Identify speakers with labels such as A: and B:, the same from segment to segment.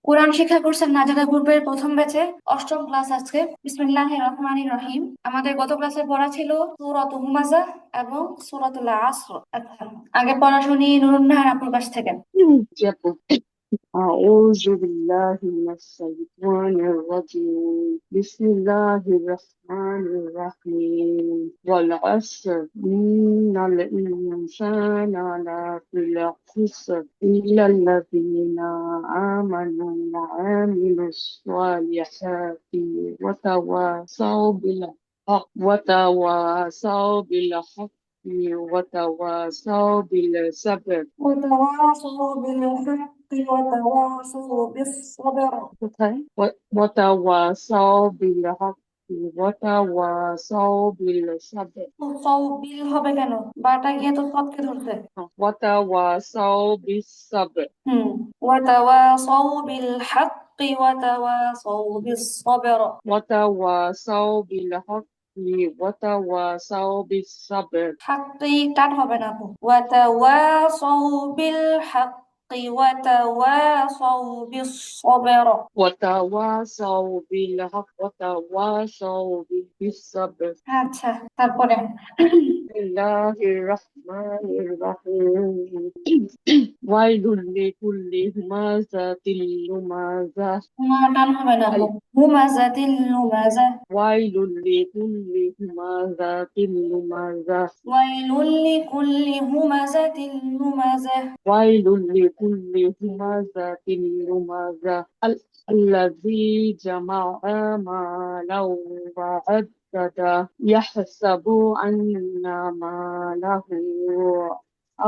A: কোরআন শিক্ষা করছেন নাজাদা গ্রুপের প্রথম ব্যাচে অষ্টম ক্লাস আজকে। বিসমিল্লাহির রহমানির রহিম। আমাদের গত ক্লাসে পড়া ছিল সূরাতুল হুমাযা এবং সূরাতুল আসর। আচ্ছা, আগে পড়া শুনি নুরুন্নাহার আপুর কাছ থেকে।
B: يقول أعوذ بالله من الشيطان الرجيم بسم الله الرحمن الرحيم والعصر إن الإنسان لفي خسر إلا الذين آمنوا وعملوا الصالحات وتواصوا بالحق وتواصوا بالصبر
A: وتواصوا بالحق وتواصوا بالصبر।
B: কোথায় وتواصوا بالحق وتواصوا بالصبر
A: সৌবিল হবে কেন? বাটা গিয়ে তো সবকে ধরছে।
B: وتواصوا بالصبر
A: হুম। ওয়াতাওয়াসাউ বিল হাক্কি ওয়াতাওয়াসাউ বিস সবর।
B: وتواصوا بالحق وتواصوا بالصبر
A: হাক্কি টান হবে না আপু। ওয়াতাওয়াসাউ বিল হাক্কি ওয়াতাওয়াসাউ বিস সবর।
B: وتواصوا بالحق وتواصوا بالصبر
A: আচ্ছা, তারপরে
B: بسم الله الرحمن الرحيم ويل لكل همزة لمزة
A: টান হবে না আপু। হুমাজাতিল লুমাজা।
B: ويل لكل همزة لمزة
A: ওয়াইলুল লিকুল্লি হুমাজাতিল লুমাজা।
B: ويل لكل همزة لمزة الذي جمع مالا وعدده يحسب أن ماله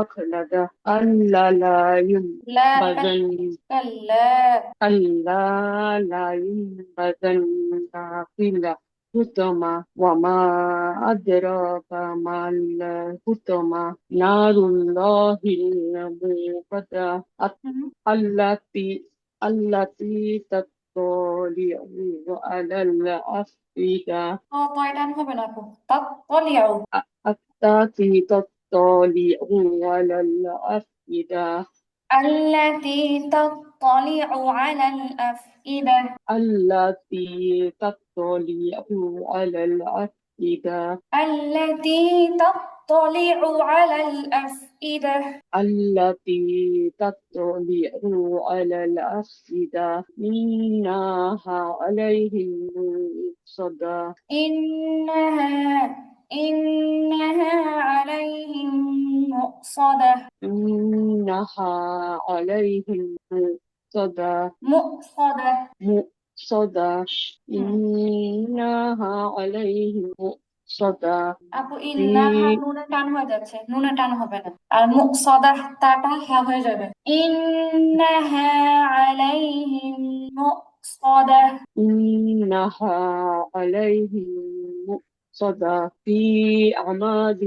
B: أخلده كلا لا
A: লা
B: ينبذن
A: কাল্লা।
B: كلا لا ينبذن في الحطمة وما أدراك ما الحطمة نار الله الموقدة التي تطلع على الأفئدة
A: তয়টান হবে না আপু। তাত্তলিউ।
B: التي تطلع على الأفئدة
A: التي تطلع على الأفئدة.
B: التي تطلع على الأفئدة
A: التي تطلع على الأفئدة.
B: التي تطلع على الأفئدة إنها عليهم صدى
A: إنها عليهم مؤصدة.
B: إنها عليهم صدى
A: مؤصدة.
B: مؤصدة
A: হুম।
B: إنها عليهم مؤصدة
A: আপু
B: في
A: ইন্নাহা নুনে টান হয়ে যাচ্ছে, নুনে টান হবে না, আর মুকসাদাহ তাটা হ্যাঁ হয়ে যাবে। ইন্নাহা আলাইহিম মুকসাদাহ।
B: إنها عليهم مؤصدة في عماد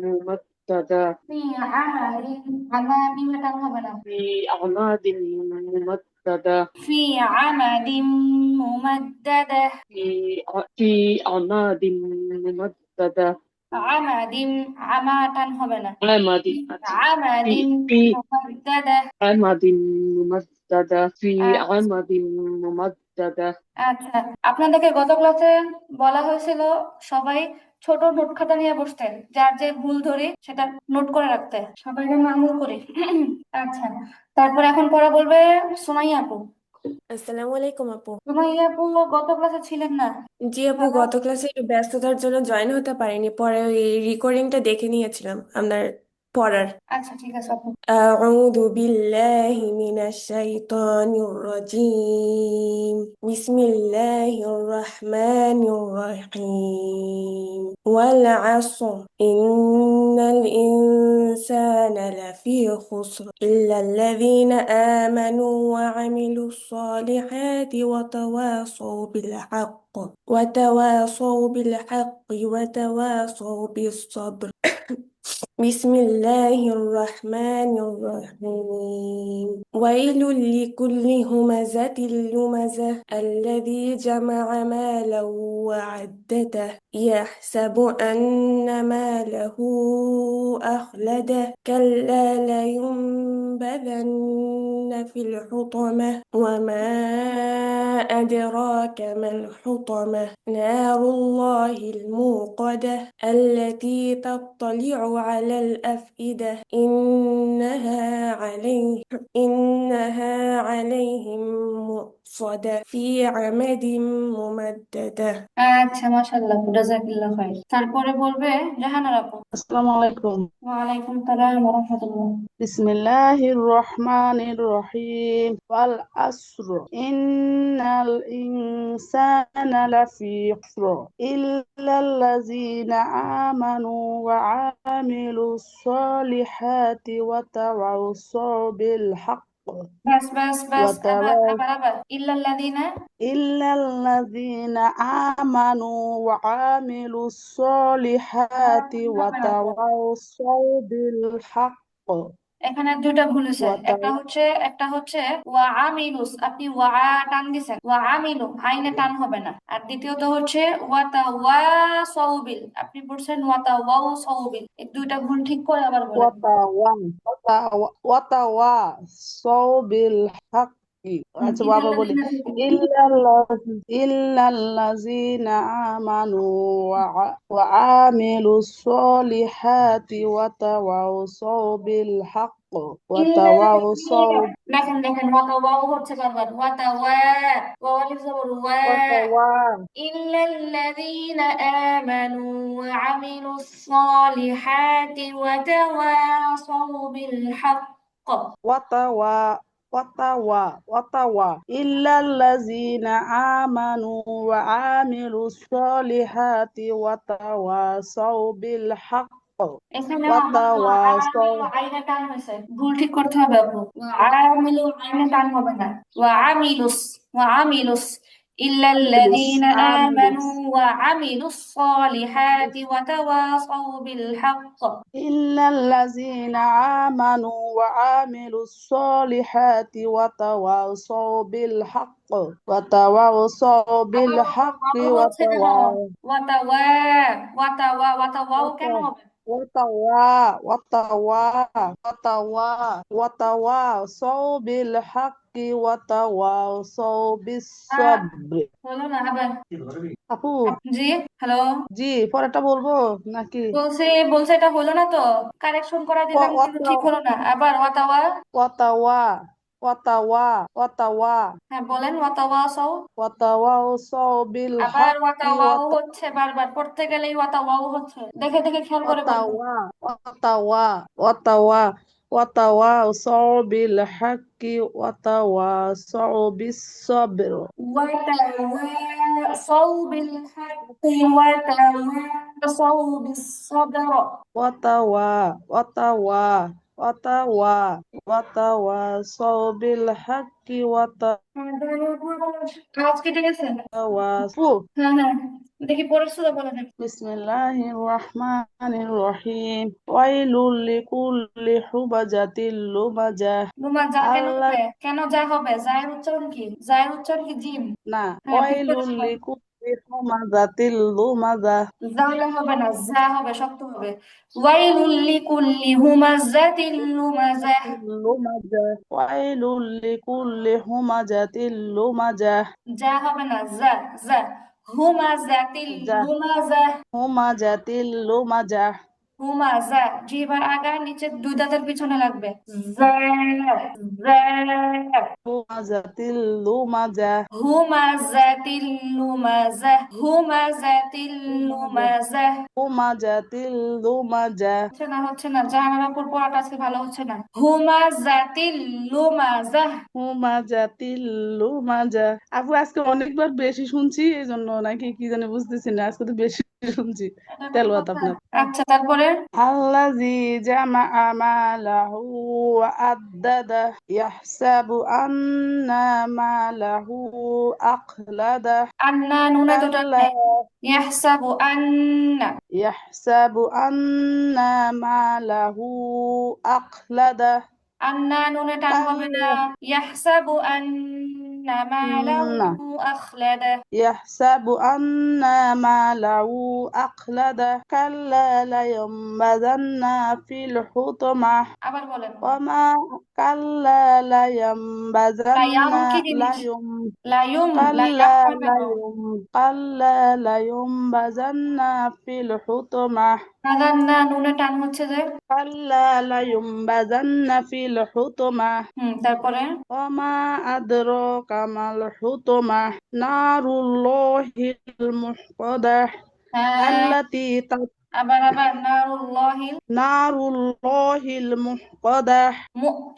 B: ممددة
A: ফি আমারিন, আমার মিমে টান হবে না।
B: في أعماد ممددة
A: ফি আমাদিম মুমাদ্দাদাহ।
B: في أعماد ممددة
A: আমাদিম, আমা টান হবে না।
B: عمد
A: ফি আমাদিম
B: في
A: মুমাদ্দাদাহ।
B: عمد ممددة في
A: আচ্ছা।
B: عمد ممددة
A: আচ্ছা, আপনাদেরকে গত ক্লাসে বলা হয়েছিল সবাই ছোট নোট খাতা নিয়ে বসতে, যার যে ভুল ধরি সেটা নোট করে রাখতে, সবাই যেন আমল করি। আচ্ছা, তারপর এখন পড়া বলবে সুমাইয়া আপু।
C: আসসালামু আলাইকুম আপু।
A: সুমাইয়া আপু গত ক্লাসে ছিলেন না।
C: জি আপু, গত ক্লাসে একটু ব্যস্ততার জন্য জয়েন হতে পারিনি, পরে ওই রেকর্ডিংটা দেখে নিয়েছিলাম আপনার পড়ার।
A: আচ্ছা, ঠিক আছে আপু।
C: أعوذ بالله من الشيطان الرجيم بسم الله الرحمن الرحيم والعصر إن الإنسان لفي خسر إلا الذين آمنوا وعملوا الصالحات وتواصوا بالحق وتواصوا بالصبر بسم الله الرحمن الرحيم ويل لكل همزة لمزة الذي جمع مالا وعدده يحسب أن ماله أخلده كلا لينبذن في الحطمة وما أدراك ما الحطمة نار الله الموقدة التي تطلع على الأفئدة إنها عليهم مؤصدة في عمد ممددة
A: আচ্ছা, মাশাআল্লাহ, জাযাকাল্লাহ খাইর। তারপরে বলবে জাহানারা আপু।
D: আসসালামু আলাইকুম।
A: ওয়ালাইকুম সালাম ওয়া রাহমাতুল্লাহ।
D: বিসমিল্লাহির রহমানির রহিম। ওয়াল আসর ইন্নাল ইনসানা লাফি খুসর ইল্লাল্লাযীনা আমানু ওয়া আমিলুস সলিহাতি ওয়া তাওয়াসাউ বিল হক
A: বাস বাস বাস,
D: ওয়া
A: আবার
D: তাওয়াসাউ
A: আবার আবার, ইল্লাল্লাযীনা।
D: ইল্লাল্লাযীনা আমানু ওয়া আমিলুস সলিহাতি ওয়া
A: হবে না তো।
D: তাওয়াসাউ বিল হক
A: এখানে দুইটা ভুল হয়েছে।
D: ওয়া
A: একটা হচ্ছে ওয়া আমিলুস, আপনি ওয়া টান দিছেন, ওয়া আমিলু আইনে টান হবে না। আর দ্বিতীয়ত হচ্ছে ওয়াতা ওয়া সওবিল, আপনি বলছেন ওয়াতা ওয়াও সওবিল। এই দুইটা ভুল ঠিক করে আবার বলেন।
D: ওয়াতাওয়াসাউ বিল হাক্কি। আচ্ছা আবার বলি,
A: ইল্লাল্লাযীনা থেকে।
D: ইল্লাল্লাযীনা আমানু ওয়া আমিলুস সলিহাতি ওয়া তাওয়াসাউ বিল হাক্ক ওয়া তাওয়াসাউ
A: দেখেন দেখেন, ওয়াতা ওয়াও হচ্ছে বারবার, ওয়াতা ওয়া, ওয়া আলিফ জবর ওয়া।
D: ওয়া
A: ইল্লাল্লাযীনা আমানু ওয়া আমিলুস সলিহাতি ওয়া তাওয়াসাউ বিল হক্ক।
D: ওয়াতাওয়া ওয়াতাওয়া ইল্লাল্লাযীনা আমানু ওয়া আমিলুস সলিহাতি ওয়া তাওয়াসাউ বিল হক
A: এখানে
D: ওয়া তাওয়াসাউ
A: আমিলু আইনে টান হয়েছে, ভুল ঠিক করতে হবে আপু। আমিলু আইনে টান হবে না। আমিলুস, আমিলুস ইল্লাল্লাযীনা আমানু
D: আমিলুস
A: ওয়া আমিলুস সলিহাতি ওয়া তাওয়াসাউ বিল হক্ক।
D: ইল্লাল্লাযীনা আমানু ওয়া আমিলুস সলিহাতি ওয়া তাওয়াসাউ বিল হক ওয়া তাওয়াসাউ বিল
A: আবার
D: হক্কি
A: ওয়াও
D: ওয়া
A: হচ্ছে কেন? ওয়াতাওয়া, ওয়াতাওয়াও কেন হবে?
D: ওয়াতাওয়া ওয়াতাওয়া ওয়াতাওয়া ওয়াতাওয়া সাওবিল হাক্কি ওয়াতাওয়াসাউ বিস
A: আহ,
D: সাবর।
A: হলো না আবার।
D: আপু,
A: জি, হ্যালো।
D: জি পরেরটা বলবো নাকি?
A: বলছে বলছে এটা হলো না তো, কারেকশন করা দিলাম কিন্তু ঠিক হলো না। আবার ওয়াতাওয়া।
D: ওয়াতাওয়া ওয়াতাওয়া ওয়াতাওয়া
A: হ্যাঁ বলেন, ওয়াতাওয়া সও।
D: ওয়াতাওয়াসাউ বিল
A: আবার
D: হাক্কি
A: ওয়াতাওয়াও হচ্ছে, বারবার পড়তে গেলেই ওয়াতাওয়াও হচ্ছে। দেখে দেখে খেয়াল করে বলবেন।
D: ওয়াতাওয়া ওয়াতাওয়া ওয়াতাওয়া ওয়াতাওয়াসাউ বিল হাক্কি ওয়াতাওয়াসাউ বিস সাবর।
A: وتواصوا بالحق وتواصوا بالصبر.
D: ওয়াতাওয়া ওয়াতাওয়া ওয়াতাওয়া ওয়াতাওয়াসাউ বিল হাক্কি
A: আওয়াজ কেটে গেছে।
D: ওয়াতাওয়াসু।
A: হ্যাঁ হ্যাঁ, দেখি পরের সূরা বলেন একটু।
D: বিসমিল্লাহির রহমানির রহিম। ওয়াইলুল লিকুল্লি হুমাজাতিল লুমাজাহ।
A: রুমা যা কেন
D: আল্লাহ
A: হবে? কেন যা হবে? জায়ের উচ্চারণ কি? জায়ের উচ্চারণ কি জিম?
D: না,
A: হ্যাঁ ঠিক করে
D: ওয়াইলুল
A: বলেন।
D: লিকুল্লি হুমাজাতিল লুমাজাহ।
A: জালে হবে না, যা হবে, শক্ত হবে। ওয়াইলুল লিকুল্লি হুমাযাতিল লুমাযাহ।
D: লুমাজাহ ওয়াইলুল লিকুল্লি হুমাজাতিল লুমাজাহ।
A: যা হবে না, যা, যা। হুমাযাতিল
D: যা
A: লুমাযাহ।
D: হুমাজাতিল লুমাজাহ।
A: হুমাযা, জিহ্বার আগা নিচে দুই দাঁতের পিছনে লাগবে। যা, যা।
D: হুমাজাতিল লুমাজাহ।
A: হুমাযাতিল লুমাযাহ, হুমাযাতিল লুমাযাহ।
D: হুমাজাতিল লুমাজাহ।
A: হচ্ছে না, জাহানার উপর পড়াটা আজকে ভালো হচ্ছে না। হুমাযাতিল লুমাযাহ।
D: হুমাজাতিল লুমাজাহ। আপু আজকে অনেকবার বেশি শুনছি, এই জন্য নাকি কি জানি বুঝতেছি না, আজকে তো বেশি শুনছি
A: এটা কোনো
D: তেলাওয়াত
A: কথা?
D: আপনার
A: আচ্ছা, তারপরে
D: الذي جمع ماله وعدده يحسب أن ماله أخلده
A: আন্না নুনে দুটো
D: كلا
A: নেই। ইয়াহসাবু আন্না,
D: يحسب أن ماله أخلده
A: আন্না নুনে টান হবে না।
D: كلا
A: ইয়াহসাবু আন্না মালাহু আখলাদা,
D: يحسب أن ماله أخلده كلا لينبذن في الحطمة
A: আবার বলেন।
D: وما كلا لينبذن
A: লায়াম কি জিনিস?
D: ليم
A: লায়ুম, লায়াম
D: كلا
A: হবে তো।
D: كلا لينبذن في الحطمة
A: নাদান্না নুনে টান হচ্ছে যে।
D: كلا لينبذن في الحطمة
A: তারপরে
D: وما أدراك ما الحطمة نار الله الموقدة
A: হ্যাঁ,
D: التي
A: আবার আবার নারুল্লাহিল
D: نار الله الموقدة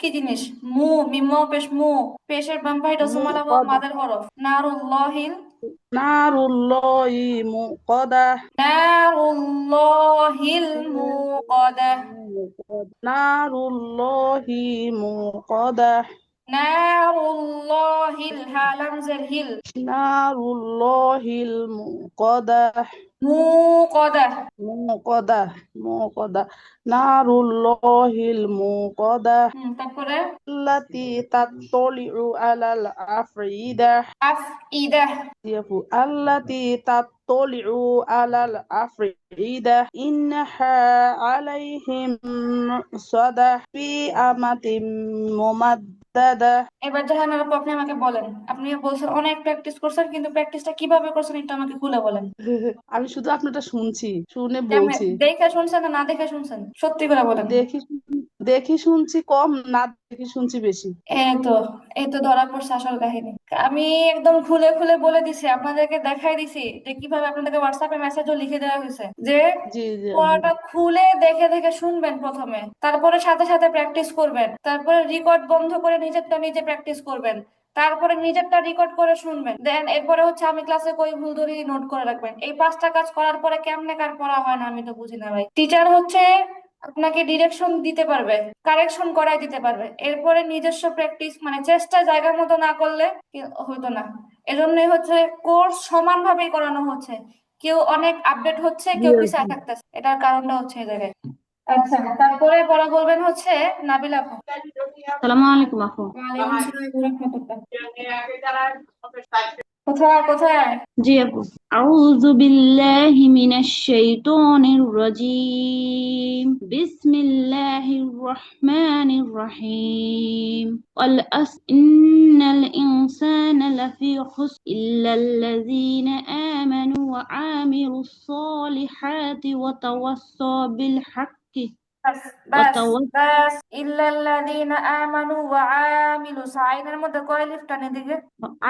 A: কি জিনিস? মু, মিম পেশ মু, পেশের বাম পাশে সুমালা
D: موقدة
A: মাদের হরফ। নারুল্লাহিল,
D: نار الله موقدة
A: নারুল্লাহিল মুকাদা,
D: نار الله موقدة
A: নারুল্লাহিল হালামজের হিল,
D: نار الله الموقدة
A: মুকাদা।
D: موقدة موقدة نار الله الموقدة
A: তারপরে
D: التي تطلع على الأفئدة
A: আফইদা,
D: التي تطلع على الأفئدة إنها عليهم مؤصدة في أمد ممددة
A: এবার জাহানারা আপু, আপনি আমাকে বলেন। আপনি বলছেন অনেক প্র্যাকটিস করছেন, কিন্তু প্র্যাকটিসটা কিভাবে করছেন একটু আমাকে খুলে বলেন।
D: আমি শুধু আপনারটা শুনছি শুনে
A: কেমনে
D: বলছি
A: দেখে শুনছেন না না দেখে শুনছেন? সত্যি করে বলেন।
D: দেখি দেখি শুনছি কম না দেখি শুনছি বেশি
A: এই তো, এই তো ধরা পড়ছে আসল কাহিনী। আমি একদম খুলে খুলে বলে দিছি, আপনাদেরকে দেখাই দিছি যে কিভাবে। আপনাদেরকে হোয়াটসঅ্যাপে মেসেজও লিখে দেওয়া হয়েছে যে
D: জি জি
A: পড়াটা খুলে দেখে দেখে শুনবেন প্রথমে, তারপরে সাথে সাথে প্র্যাকটিস করবেন, তারপরে রেকর্ড বন্ধ করে নিজেরটা নিজে প্র্যাকটিস করবেন, তারপরে নিজেরটা রেকর্ড করে শুনবেন, দেন এরপরে হচ্ছে আমি ক্লাসে কই ভুল ধরি নোট করে রাখবেন। এই 5টা কাজ করার পরে কেমনে কার পড়া হয় না আমি তো বুঝি না ভাই। টিচার হচ্ছে আপনাকে ডিরেকশন দিতে পারবে, কারেকশন করাই দিতে পারবে, এরপরে নিজস্ব প্র্যাকটিস মানে চেষ্টা জায়গা মতো না করলে হইতো না। এজন্যই হচ্ছে কোর্স সমানভাবেই করানো হচ্ছে, কেউ অনেক আপডেট হচ্ছে,
D: জি
A: কেউ পিছায় থাকতেছে। এটার কারণটা হচ্ছে এই জায়গায়। আচ্ছা, তারপরে পড়া বলবেন হচ্ছে নাবিল আপু।
E: সালামু আলাইকুম আপু।
A: ওয়ালাইকুম আসসালাম ওয়া রাহমাতুল্লাহ। কোথায় কোথায়?
E: জি আপু। আউযু বিল্লাহি মিনাশ শাইতানির রাজীম। বিসমিল্লাহির রহমানির রহিম। ওয়াল ইন্নাল ইনসানা লাফি খুসর ইল্লাল্লাযীনা আমানু ওয়া আমিলুস সলিহাতি ওয়া তাওয়াসসাw বিল হাক্কি
A: বাস
E: ওয়া
A: বাস
E: তাওয়াসসাw
A: বাস। ইল্লাল্লাযীনা আমানু ওয়া আমিলুস, আইনের মধ্যে কয় লিফ টানে দিকে?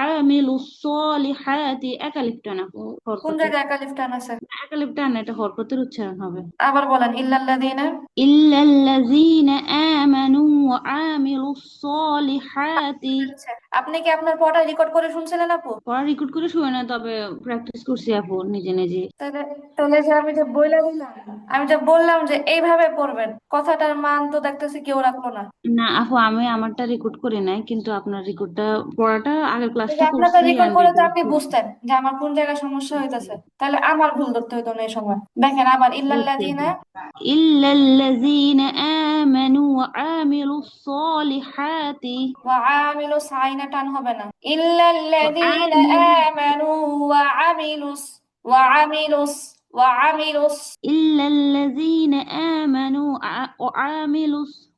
E: আমিলুস সলিহাতি একালিফ টানা
A: কোন
E: হরকতে।
A: জায়গায় একা লিফ টান আছে?
E: একালিফ টানা, এটা হরকতের উচ্চারণ হবে।
A: আবার বলেন। ইল্লাল্লাযীনা,
E: ইল্লাল্লাযীনা আমানু ওয়া আমিলুস সলিহাতি।
A: আচ্ছা, আপনি কি আপনার পড়া রেকর্ড করে শুনছিলেন আপু?
E: পড়া রেকর্ড করে শুনে না, তবে প্র্যাকটিস করছি আপু নিজে নিজে।
A: তাহলে তাহলে যে আমি যে বইলা দিলাম, আমি যে বললাম যে এইভাবে পড়বেন, কথাটার মান তো দেখতেছি কেউ রাখলো না।
E: না আপু, আমি আমারটা রেকর্ড করে নাই, কিন্তু আপনার রেকর্ডটা পড়াটা আগের
A: এই যে
E: ক্লাসটা
A: আপনারটা
E: করছি
A: রেকর্ড
E: এন্ড
A: করে তো
E: রিভাইজ
A: আপনি
E: করছি।
A: বুঝতেন যে আমার কোন জায়গায় সমস্যা হইতেছে, তাহলে আমার ভুল ধরতে হইতো না এই সময়। দেখেন আবার
E: বুঝছি
A: ইল্লাল্লাযীনা,
E: আপু। ইল্লাল্লাযীনা আমানু ওয়া আমিলুস সলিহাতি
A: ওয়া আমিলু, সাইনা টান হবে না। ইল্লাল্লাযীনা
E: ওয়া
A: আমানু ওয়া আমিলুস, ওয়া আমিলুস, ওয়া আমিলুস,
E: ইল্লাল্লাযীনা আমানু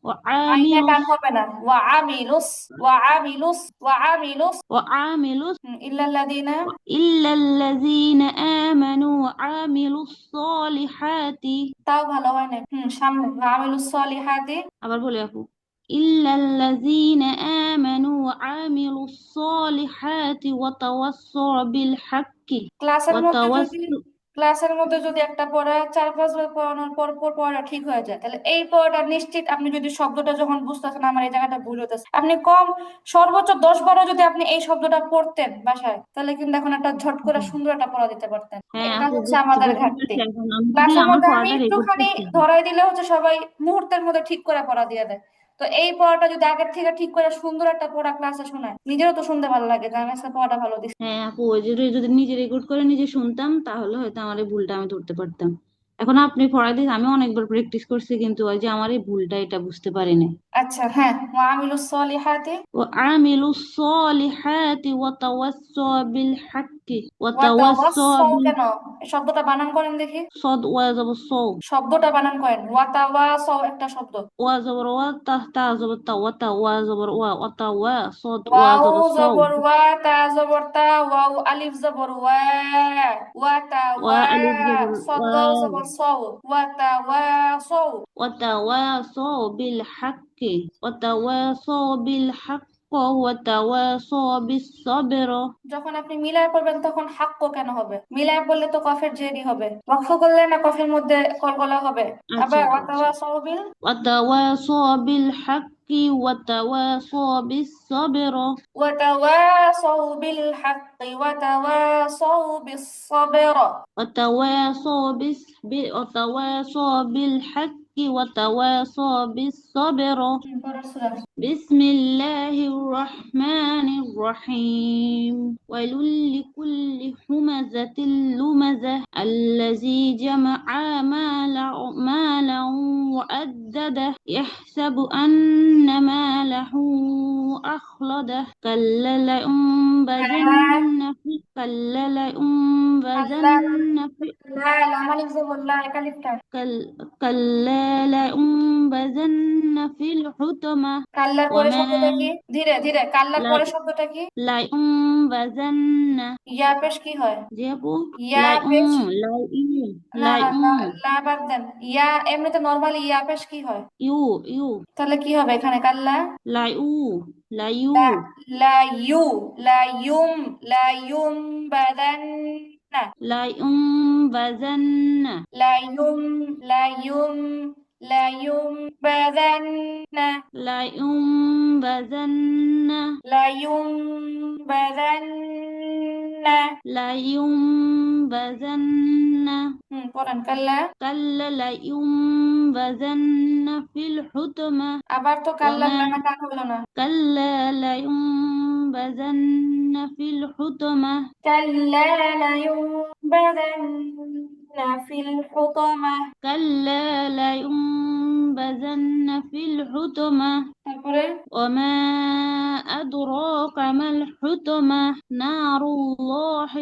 E: ওয়া
A: আইনে টান
E: আমিলুস
A: হবে না। ওয়া আমিলুস, ওয়া আমিলুস, ওয়া আমিলুস।
E: ওয়া আমিলুস
A: ইল্লাল্লাযীনা,
E: ইল্লাল্লাযীনা আমানু ওয়া আমিলুস সলিহাতি।
A: তাও ভালো হয় না। সামনে ওয়া আমিলুস সলিহাতি।
E: আবার বলি আপু। ইল্লাল্লাযীনা আমানু ওয়া আমিলুস সলিহাতি ওয়া তাওয়াসসাw বিল হাক্কি
A: ক্লাসের
E: ওয়া
A: মধ্যে যদি
E: তাওয়াসসাw
A: ক্লাসের মধ্যে যদি একটা পড়া 4-5 বার পড়ানোর পর পর পড়াটা ঠিক হয়ে যায়, তাহলে এই পড়াটা নিশ্চিত আপনি যদি শব্দটা যখন বুঝতেছেন আমার এই জায়গাটা ভুল হতেছে, আপনি সর্বোচ্চ 10 বারও যদি আপনি এই শব্দটা পড়তেন বাসায়, তাহলে কিন্তু এখন একটা ঝট করে সুন্দর একটা পড়া দিতে পারতেন।
E: হ্যাঁ
A: এটা
E: আপু,
A: হচ্ছে
E: বুঝছি,
A: আমাদের
E: বুঝতে
A: ঘাটতি।
E: পারছি। এখন আমি যদি
A: ক্লাসের
E: আমার
A: মধ্যে আমি
E: পড়াটা রেকর্ড
A: একটুখানি
E: করতে।
A: ধরাই দিলে হচ্ছে সবাই মুহূর্তের মধ্যে ঠিক করে পড়া দিয়ে দেয়। তো এই পড়াটা যদি আগের থেকে ঠিক করে সুন্দর একটা পড়া ক্লাসে শোনায়, নিজেরও তো শুনতে ভালো লাগে যে আমি আজকে পড়াটা ভালো দিচ্ছি।
E: হ্যাঁ আপু, ওই যে যদি নিজে রেকর্ড করে নিজে শুনতাম তাহলে হয়তো আমার এই ভুলটা আমি ধরতে পারতাম। এখন আপনি পড়াই দিয়ে আমি অনেকবার প্র্যাকটিস করছি, কিন্তু ওই যে আমার এই ভুলটা এটা বুঝতে পারিনি।
A: আচ্ছা, হ্যাঁ, ওয়ামিলুস সলিহাতি।
E: وعملوا الصالحات وتواصوا بالحق وتواصوا
A: ওয়াতাওয়াসাউ কেন এই শব্দটা বানান করেন দেখি।
E: بالصد وزبر
A: শব্দটা বানান করেন, ওয়াতাওয়াসাউ একটা শব্দ।
E: وزبر وتحت زبر وتا وزبر وتوا صد
A: ওয়াও
E: وزبر صو
A: জবর ওয়া, তা জবর তা, ওয়াও আলিফ জবর ওয়া, ওয়াতাওয়া,
E: وألف زبر
A: সদ ওয়াও জবর সউ, ওয়াতাওয়াসাউ।
E: وتواصوا بالحق وتواصوا بالحق وتواصوا بالصبر.
A: যখন আপনি মিলায় পড়বেন তখন হাক্ক কেন হবে? মিলায় পড়লে তো কফের জেরি হবে, ওয়াকফ করলে না কফের মধ্যে কলকলা হবে।
E: আচ্ছা
A: আবার
E: আপু, আচ্ছা।
A: ওয়াতাওয়াসাউ বিল,
E: وتواصوا بالحق وتواصوا بالصبر.
A: وتواصوا بالحق وتواصوا بالصبر.
E: وتواصوا وتواصوا بالحق وتواصوا بالصبر.
A: পরের সূরা।
E: بسم الله الرحمن الرحيم. ويل لكل همزة لمزة الذي جمع مالا وعدده يحسب أن ماله أخلده كلا لينبذن في
A: লা লামালিফ জবর লা, একালিফটা।
E: كلا لينبذن في الحطمة.
A: কাল্লার পরে
E: وما
A: শব্দটা কি? ধীরে ধীরে, কাল্লার
E: لا
A: পরে শব্দটা কি?
E: لينبذن
A: ইয়া পেশ কি হয়?
E: جابوا
A: ইয়া পেশ, না না না,
E: لا
A: লা বাদ দেন। ইয়া এমনিতে নরমালি ইয়া পেশ কি হয়?
E: يو
A: তাহলে কি হবে এখানে? কাল্লা।
E: لا
A: লা
E: يو
A: লা ইউ, লা ইউম, লা ইউম বাদান, না,
E: لا ينبذن
A: لا يم لا يم لا ينبذن،
E: لا ينبذن
A: لا ينبذن.
E: لا ينبذن
A: পড়েন কাল্লা।
E: كلا لينبذن في الحطمة.
A: আবার তো কাল্লার
E: وما
A: লামা কান হলো না।
E: كلا لينبذن في الحطمة.
A: كلا لينبذن في الحطمة.
E: كلا لينبذن في الحطمة.
A: তারপরে
E: وما أدراك ما الحطمة. نار الله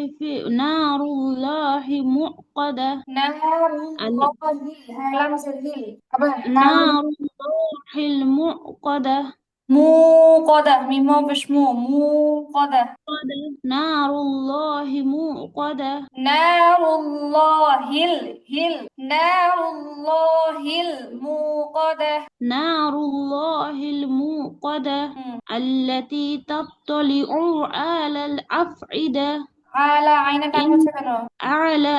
E: موقدة.
A: নারুল্লাহি, হ্যাঁ লামজের হিল। আবার
E: نار الله الموقدة.
A: মুকদা, মিম পেশ মুকদা।
E: نار الله موقدة.
A: নারুল্লাহিল হিল, নারুল্লাহিল মুকদা।
E: نار الله الموقدة التي تطلع على الأفئدة.
A: আলা আইনা টান হচ্ছে কেন?
E: على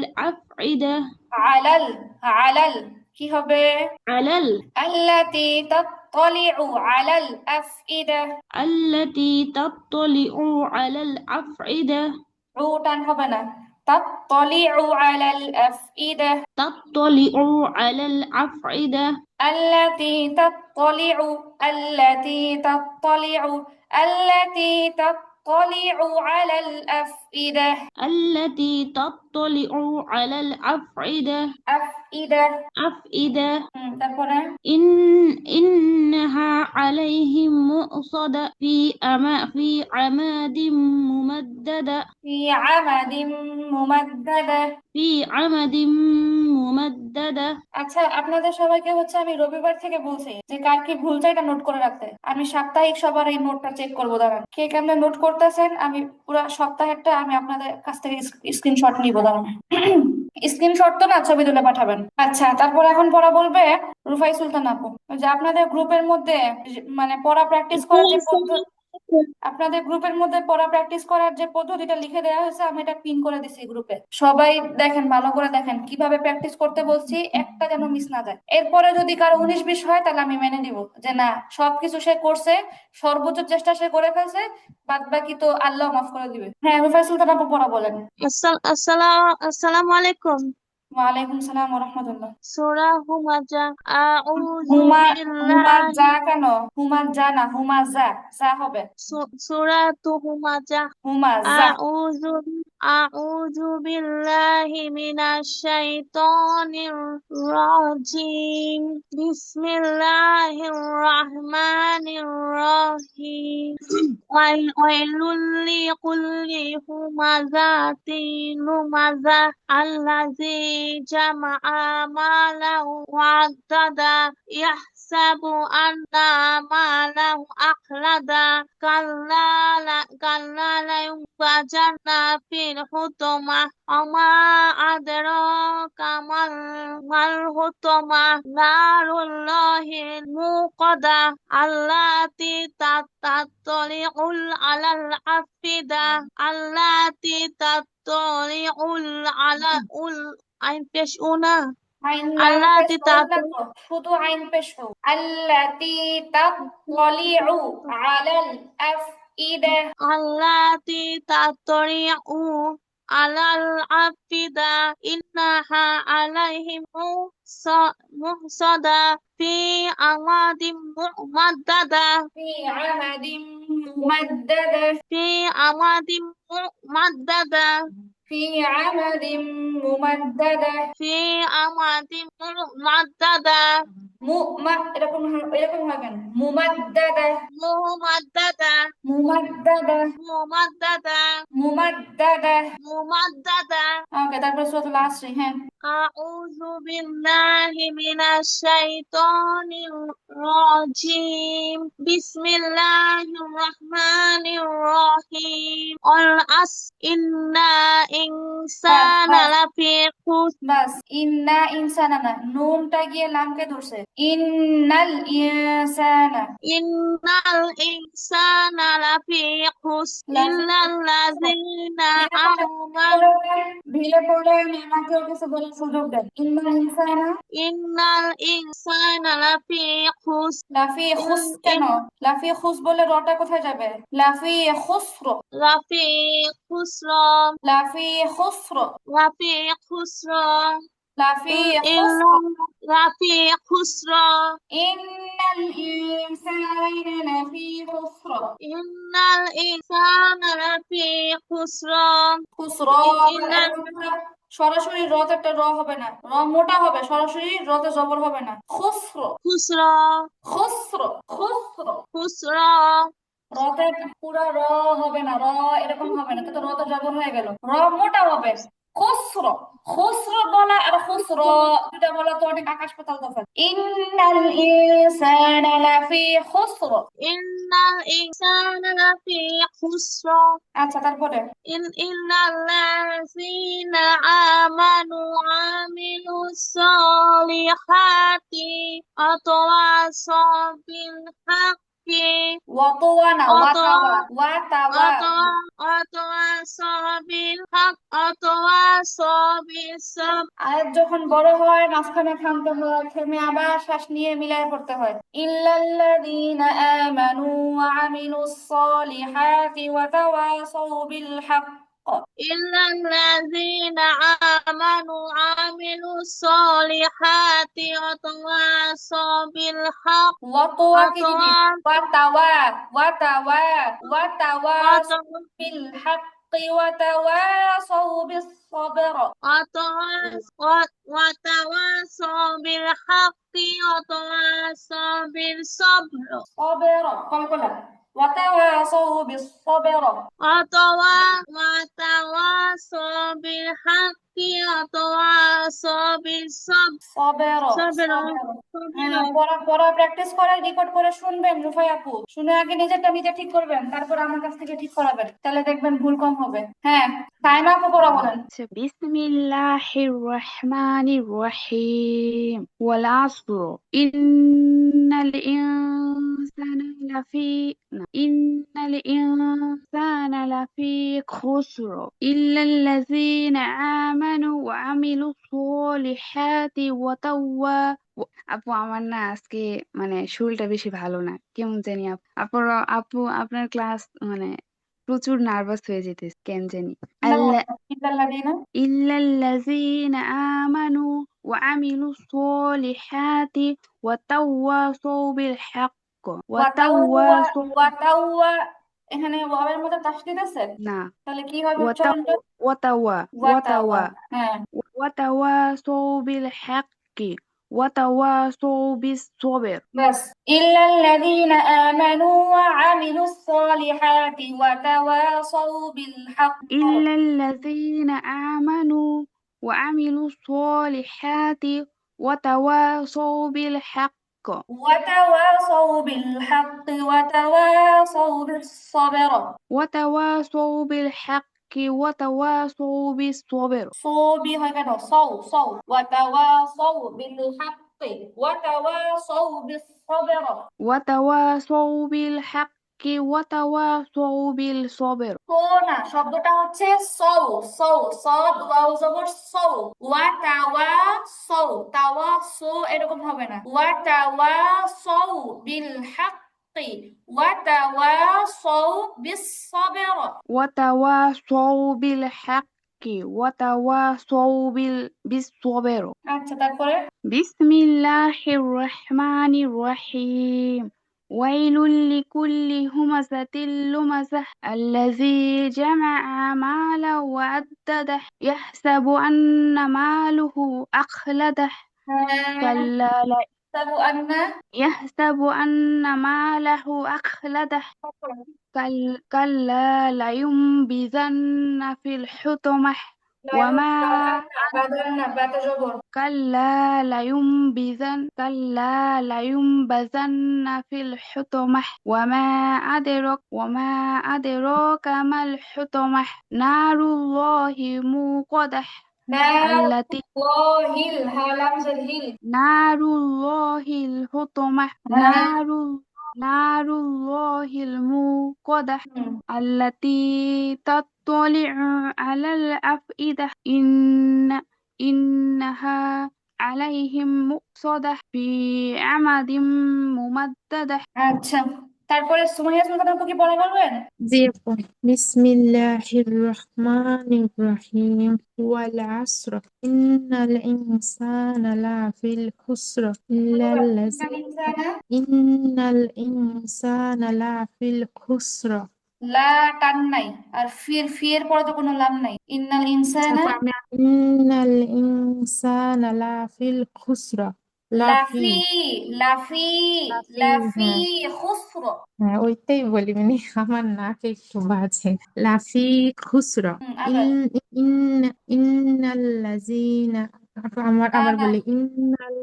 E: الأفئدة.
A: আলাল, আলাল কি হবে?
E: على
A: আল্লাতী তাত্তালিউ আলাল আফইদা।
E: التي تطلع على الأفئدة.
A: উ টান হবে না, তাত্তালিউ আলাল আফইদা।
E: تطلع على الأفئدة.
A: التي تطلع، التي تطلع، التي تطلع على الأفئدة.
E: التي تطلع على الأفئدة.
A: أفئدة. তারপরে
E: إنها عليهم مؤصدة في عماد ممددة.
A: في عمد ممددة.
E: في عمد ممددة.
A: আচ্ছা, আপনাদের সবাইকে হচ্ছে আমি রবিবার থেকে বলছি যে কার কি ভুল এটা নোট করে রাখতে। আমি সাপ্তাহিক সবার এই নোটটা চেক করবো, দাঁড়ান কে কেমনে নোট করতেছেন। আমি পুরো সপ্তাহেরটা আমি আপনাদের কাছ থেকে স্ক্রিনশট নিবো, দাঁড়ান। স্ক্রিনশট তো না, ছবি তুলে পাঠাবেন। আচ্ছা, তারপর এখন পড়া বলবে রুফাই সুলতান আপু। ওই যে আপনাদের গ্রুপের মধ্যে মানে পড়া প্র্যাকটিস করার যে পদ্ধতি, আপনাদের গ্রুপের মধ্যে পড়া প্র্যাকটিস করার যে পদ্ধতিটা লিখে দেওয়া হয়েছে আমি এটা পিন করে দিছি গ্রুপে, সবাই দেখেন, ভালো করে দেখেন কিভাবে প্র্যাকটিস করতে বলছি, একটা যেন মিস না যায়। এরপরে যদি কারো 19-20 হয় তাহলে আমি মেনে নিব যে না, সবকিছু সে করছে, সর্বোচ্চ চেষ্টা সে করে ফেলছে, বাদ বাকি তো আল্লাহ মাফ করে দিবে। হ্যাঁ, রুফাই সুলতান আপু পড়া বলেন।
F: আসসালামু আলাইকুম।
A: ওয়ালাইকুম সালাম ওয়া রাহমাতুল্লাহ।
F: সূরা হুমাজা। আউযু
A: হুমা
F: বিল্লাহি
A: যা কেন? হুমা যা না, হুমা যা, যা হবে
F: সূরাতু হুমাজা।
A: হুমা যা।
F: আউযু আউযু বিল্লাহি মিনাশ শাইতানির রাজিম। বিসমিল্লাহির রাহমানির রহিম। ওয়াইলুল লিকুল্লি হুমাযাতিন লুমাযা আল্লাযী জামা'a মালাহু ওয়া'দ্দাদা ইয়াহসাবু আন্না মালাহু আখলাদা কাল্লা লায়ুনবাযান্না ফিল হুতামা ওমা আদরাকা মাল হুতামা নারুল্লাহিল মুকাদা আল্লাতী তাত্তালিউল আলাল আফিদা আইন পেশ উনা
A: আইন লাম পেশ
F: আল্লাতী
A: হউন না তো, শুধু আইন পেশ হউ। আল্লাতী তাত্তালিউ আলাল আফইদা।
F: আল্লাতী তাত্তালিউ আলাল আফিদা ইন্নাহা আলাইহিম মুহসাদা ফি আমাদিম মুমাদ্দাদা
A: ফি আমাদিন মুমাদ্দাদা।
F: ফি আমাদিম মুমাদ্দাদা
A: ফি আমাদিন মুমাদ্দাদা।
F: ফি আমাদিম মুমাদ্দাদা
A: এরকম এরকম হয় কেন? মুমাদ্দাদা
F: মুমাদ্দাদা
A: মুমাদ্দাদা
F: মুমাদ্দাদা
A: মুমাদ্দাদা।
F: মুমাদ্দাদা।
A: ওকে, তারপর সূরাতুল আসর। হ্যাঁ,
F: আউযু বিল্লাহি মিনাশ শাইতানির রাজিম। বিসমিল্লাহির রাহমানির রহিম। ওয়াল ইন্না ইনসানা
A: বাস
F: লাফি খুসর।
A: বাস, ইন্না ইনসানা না, নুনটা গিয়ে লামকে ধরছে। ইন্নাল ইনসানা।
F: ইন্নাল ইনসানা লাফি খুসর
A: লাফি
F: ইল্লাল্লাযিনা
A: ভিলে পড়লে আমাকেও কিছু বলার সুযোগ দেন। ইন্নাল ইনসানা।
F: ইন্নাল ইনসানা লাফি খুসর
A: লাফি খুস কেন? লাফি খুস বলে রটা কোথায় যাবে? লাফি খুসর।
F: লাফি খুসর
A: লাফি খুসর।
F: লাফি খুসর
A: লাফি
F: ইল্লা
A: খুসর।
F: লাফি খুসর
A: ইন্নাল ইনসানা লাফি খুসর।
F: ইন্নাল ইনসানা লাফি খুসর
A: খুসর।
F: ইল্লা
A: সরাসরি রত একটা র হবে না, র মোটা হবে, সরাসরি রতে জবর হবে না। খুসর।
F: খুসর
A: খুসর। খুসর।
F: খুসর
A: রতে পুরা র হবে না, র এরকম হবে না, তো রতে জবর হয়ে গেল, র মোটা হবে। খুসর। খুসর বলা আর খুসর দুটা বলা তো অনেক আকাশ পাতাল তফাৎ। ইন্নাল ইনসানা লাফি খুসর।
F: ইন্নাল ইনসানা লাফি খুসর
A: আচ্ছা, তারপরে
F: ইল্লাল্লাযিনা আমানু আমিলুস সলিহাতি ওয়াতাওয়াসাউ বিল হাক্কি
A: ওয়াতওয়া না, ওয়াতাওয়া। ওয়াতাওয়া।
F: ওয়াতাওয়াসাউ বিল হাক্কি ওয়াতাওয়াসাউ বিস সাবর।
A: আয়াত যখন বড় হয় মাঝখানে থামতে হয়, থেমে আবার শ্বাস নিয়ে মিলায় পড়তে হয়। ইল্লাল্লাযীনা আমানু ওয়া আমিলুস সলিহাতি ওয়া তাওয়াসাউ বিল হক।
F: ইল্লাল্লাযীনা আমানু আমিলুস সলিহাতি ওয়াতাওয়াসাউ বিল হাক্কি
A: ওয়াতওয়া কি জিনিস? ওয়াতাওয়া। ওয়াতাওয়া। ওয়াতাওয়াসাউ বিল হাক্কি ওয়া তাওয়াসাউ বিস সবর।
F: وتواصوا بالحق وتواصوا بالصبر
A: صبر قلقلة. وتواصوا بالصبر.
F: وتواصوا بالحق وتواصوا بالصبر
A: صبر.
F: صبر
A: হ্যাঁ, পড়া প্র্যাকটিস করে রেকর্ড করে শুনবেন রুফাই আপু, শুনে আগে নিজেরটা নিজে ঠিক করবেন, তারপর আমার কাছ থেকে ঠিক করাবেন, তাহলে দেখবেন ভুল কম হবে। হ্যাঁ, সাইমা আপু পড়া বলেন।
G: বিসমিল্লাহির রহমানির রহিম ওয়াল আসর ইন্নাল الإنسان لفي خسر إلا الذين آمنوا وعملوا الصالحات আপু আমার না আজকে মানে শরীরটা বেশি ভালো না, কেমন জানি আপু আপু আপনার ক্লাস মানে প্রচুর নার্ভাস হয়ে যেতেছে কেন জানি। আল্লাহ
A: ইল্লাল্লাযীনা
G: ইল্লাল্লাযীনা আমানু ওয়া আমিলুস সলিহাতি ওয়া তাওয়াসাউ বিল হাক্ক ওয়া
A: ওয়াতাওয়া
G: তাওয়াসাউ
A: ওয়াতাওয়া এখানে ওয়াবের মধ্যে তাসদীদ আছে,
G: না
A: তাহলে কি হবে
G: ওয়া
A: উচ্চারণটা?
G: তাওয়া
A: ওয়াতাওয়া, হ্যাঁ।
G: ওয়া তাওয়াসাউ বিল হাক্কি ওয়া তাওয়াসাউ বিস সবর
A: বাস, ইল্লাল্লাযীনা আমানু ওয়া আমিলুস সলিহাতি ওয়া তাওয়াসাউ বিল হক।
G: إلا الذين آمنوا وعملوا الصالحات وتواصوا بالحق
A: ওয়াতাওয়াসাউ বিল হক ওয়াতাওয়াসাউ বিস সবর।
G: وتواصوا بالحق وتواصوا بالصبر
A: বি হয় কেন? সৌ ওয়াতাওয়াসাউ বিল হক ওয়াতাওয়াসাউ বিস সবর।
G: وتواصوا بالحق وتواصوا بالصبر
A: তো না, শব্দটা হচ্ছে সৌ সৌ সদ ওয়াও জবর সৌ ওয়াতাওয়া সৌ তাওয়া সো এরকম হবে না। ওয়াতাওয়া সৌ বিল হাক্কি ওয়াতাওয়াসাউ বিস সবর।
G: وتواصوا بالحق وتواصوا بالصبر
A: আচ্ছা, তারপরে
G: بسم الله الرحمن الرحيم ويل لكل همزة لمزة الذي جمع مالا وعدده يحسب أن ماله أخلده كلا لا-
A: তাবু আন্না
G: يحسب أن ماله أخلده كلا لينبذن في الحطمة وما
A: বাতা জবর
G: كلا لينبذن في الحطمة وما أدراك ما الحطمة نار الله موقدة التي
A: নারুল্লাহিল হালাম হিল
G: نار الله الحطمة نار الله الموقدة التي تطلع على الأفئدة إنها عليهم مؤصدة في عمد ممددة
A: আচ্ছা, তারপরে সুমাইয়া সুলতান আপু কি পড়া বলবেন?
H: জি আপু বিসমিল্লাহির রহমানির রহিম ওয়াল আসর ইন্নাল ইনসানা লাফিল খুসর ইন্নাল ইনসানা লাফিল খুসর।
A: লা টান নাই, আর ফির পরে তো কোনো লাম নাই। ইন্নাল ইনসানা
H: ইন্নাল ইনসানা লাফিল খুসর লাফি
A: লাফি লাফি
H: লাফি
A: লাফি
H: হ্যাঁ
A: খুসর।
H: হ্যাঁ ওইটাই বলি মানে আমার নাকে একটু বাজে। লাফি খুসরা
A: আবার
H: ইন ইন্নাল্লাযীনা আমার
A: না
H: আবার
A: না,
H: বলি ইন্নাল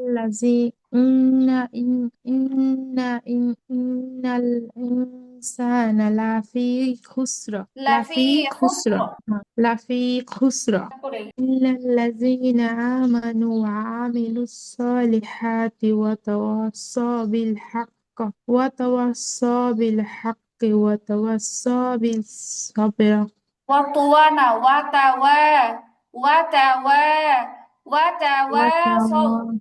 H: ইনসানা লাফি খুসরা
A: লাফি খুসর।
H: লাফি খুসরা
A: তারপরে
H: إلا الذين آمنوا وعملوا الصالحات وتواصوا بالحق وتواصوا بالصبر
A: ওয়াতুয়ানা ওয়াতাওয়া
H: وتوا-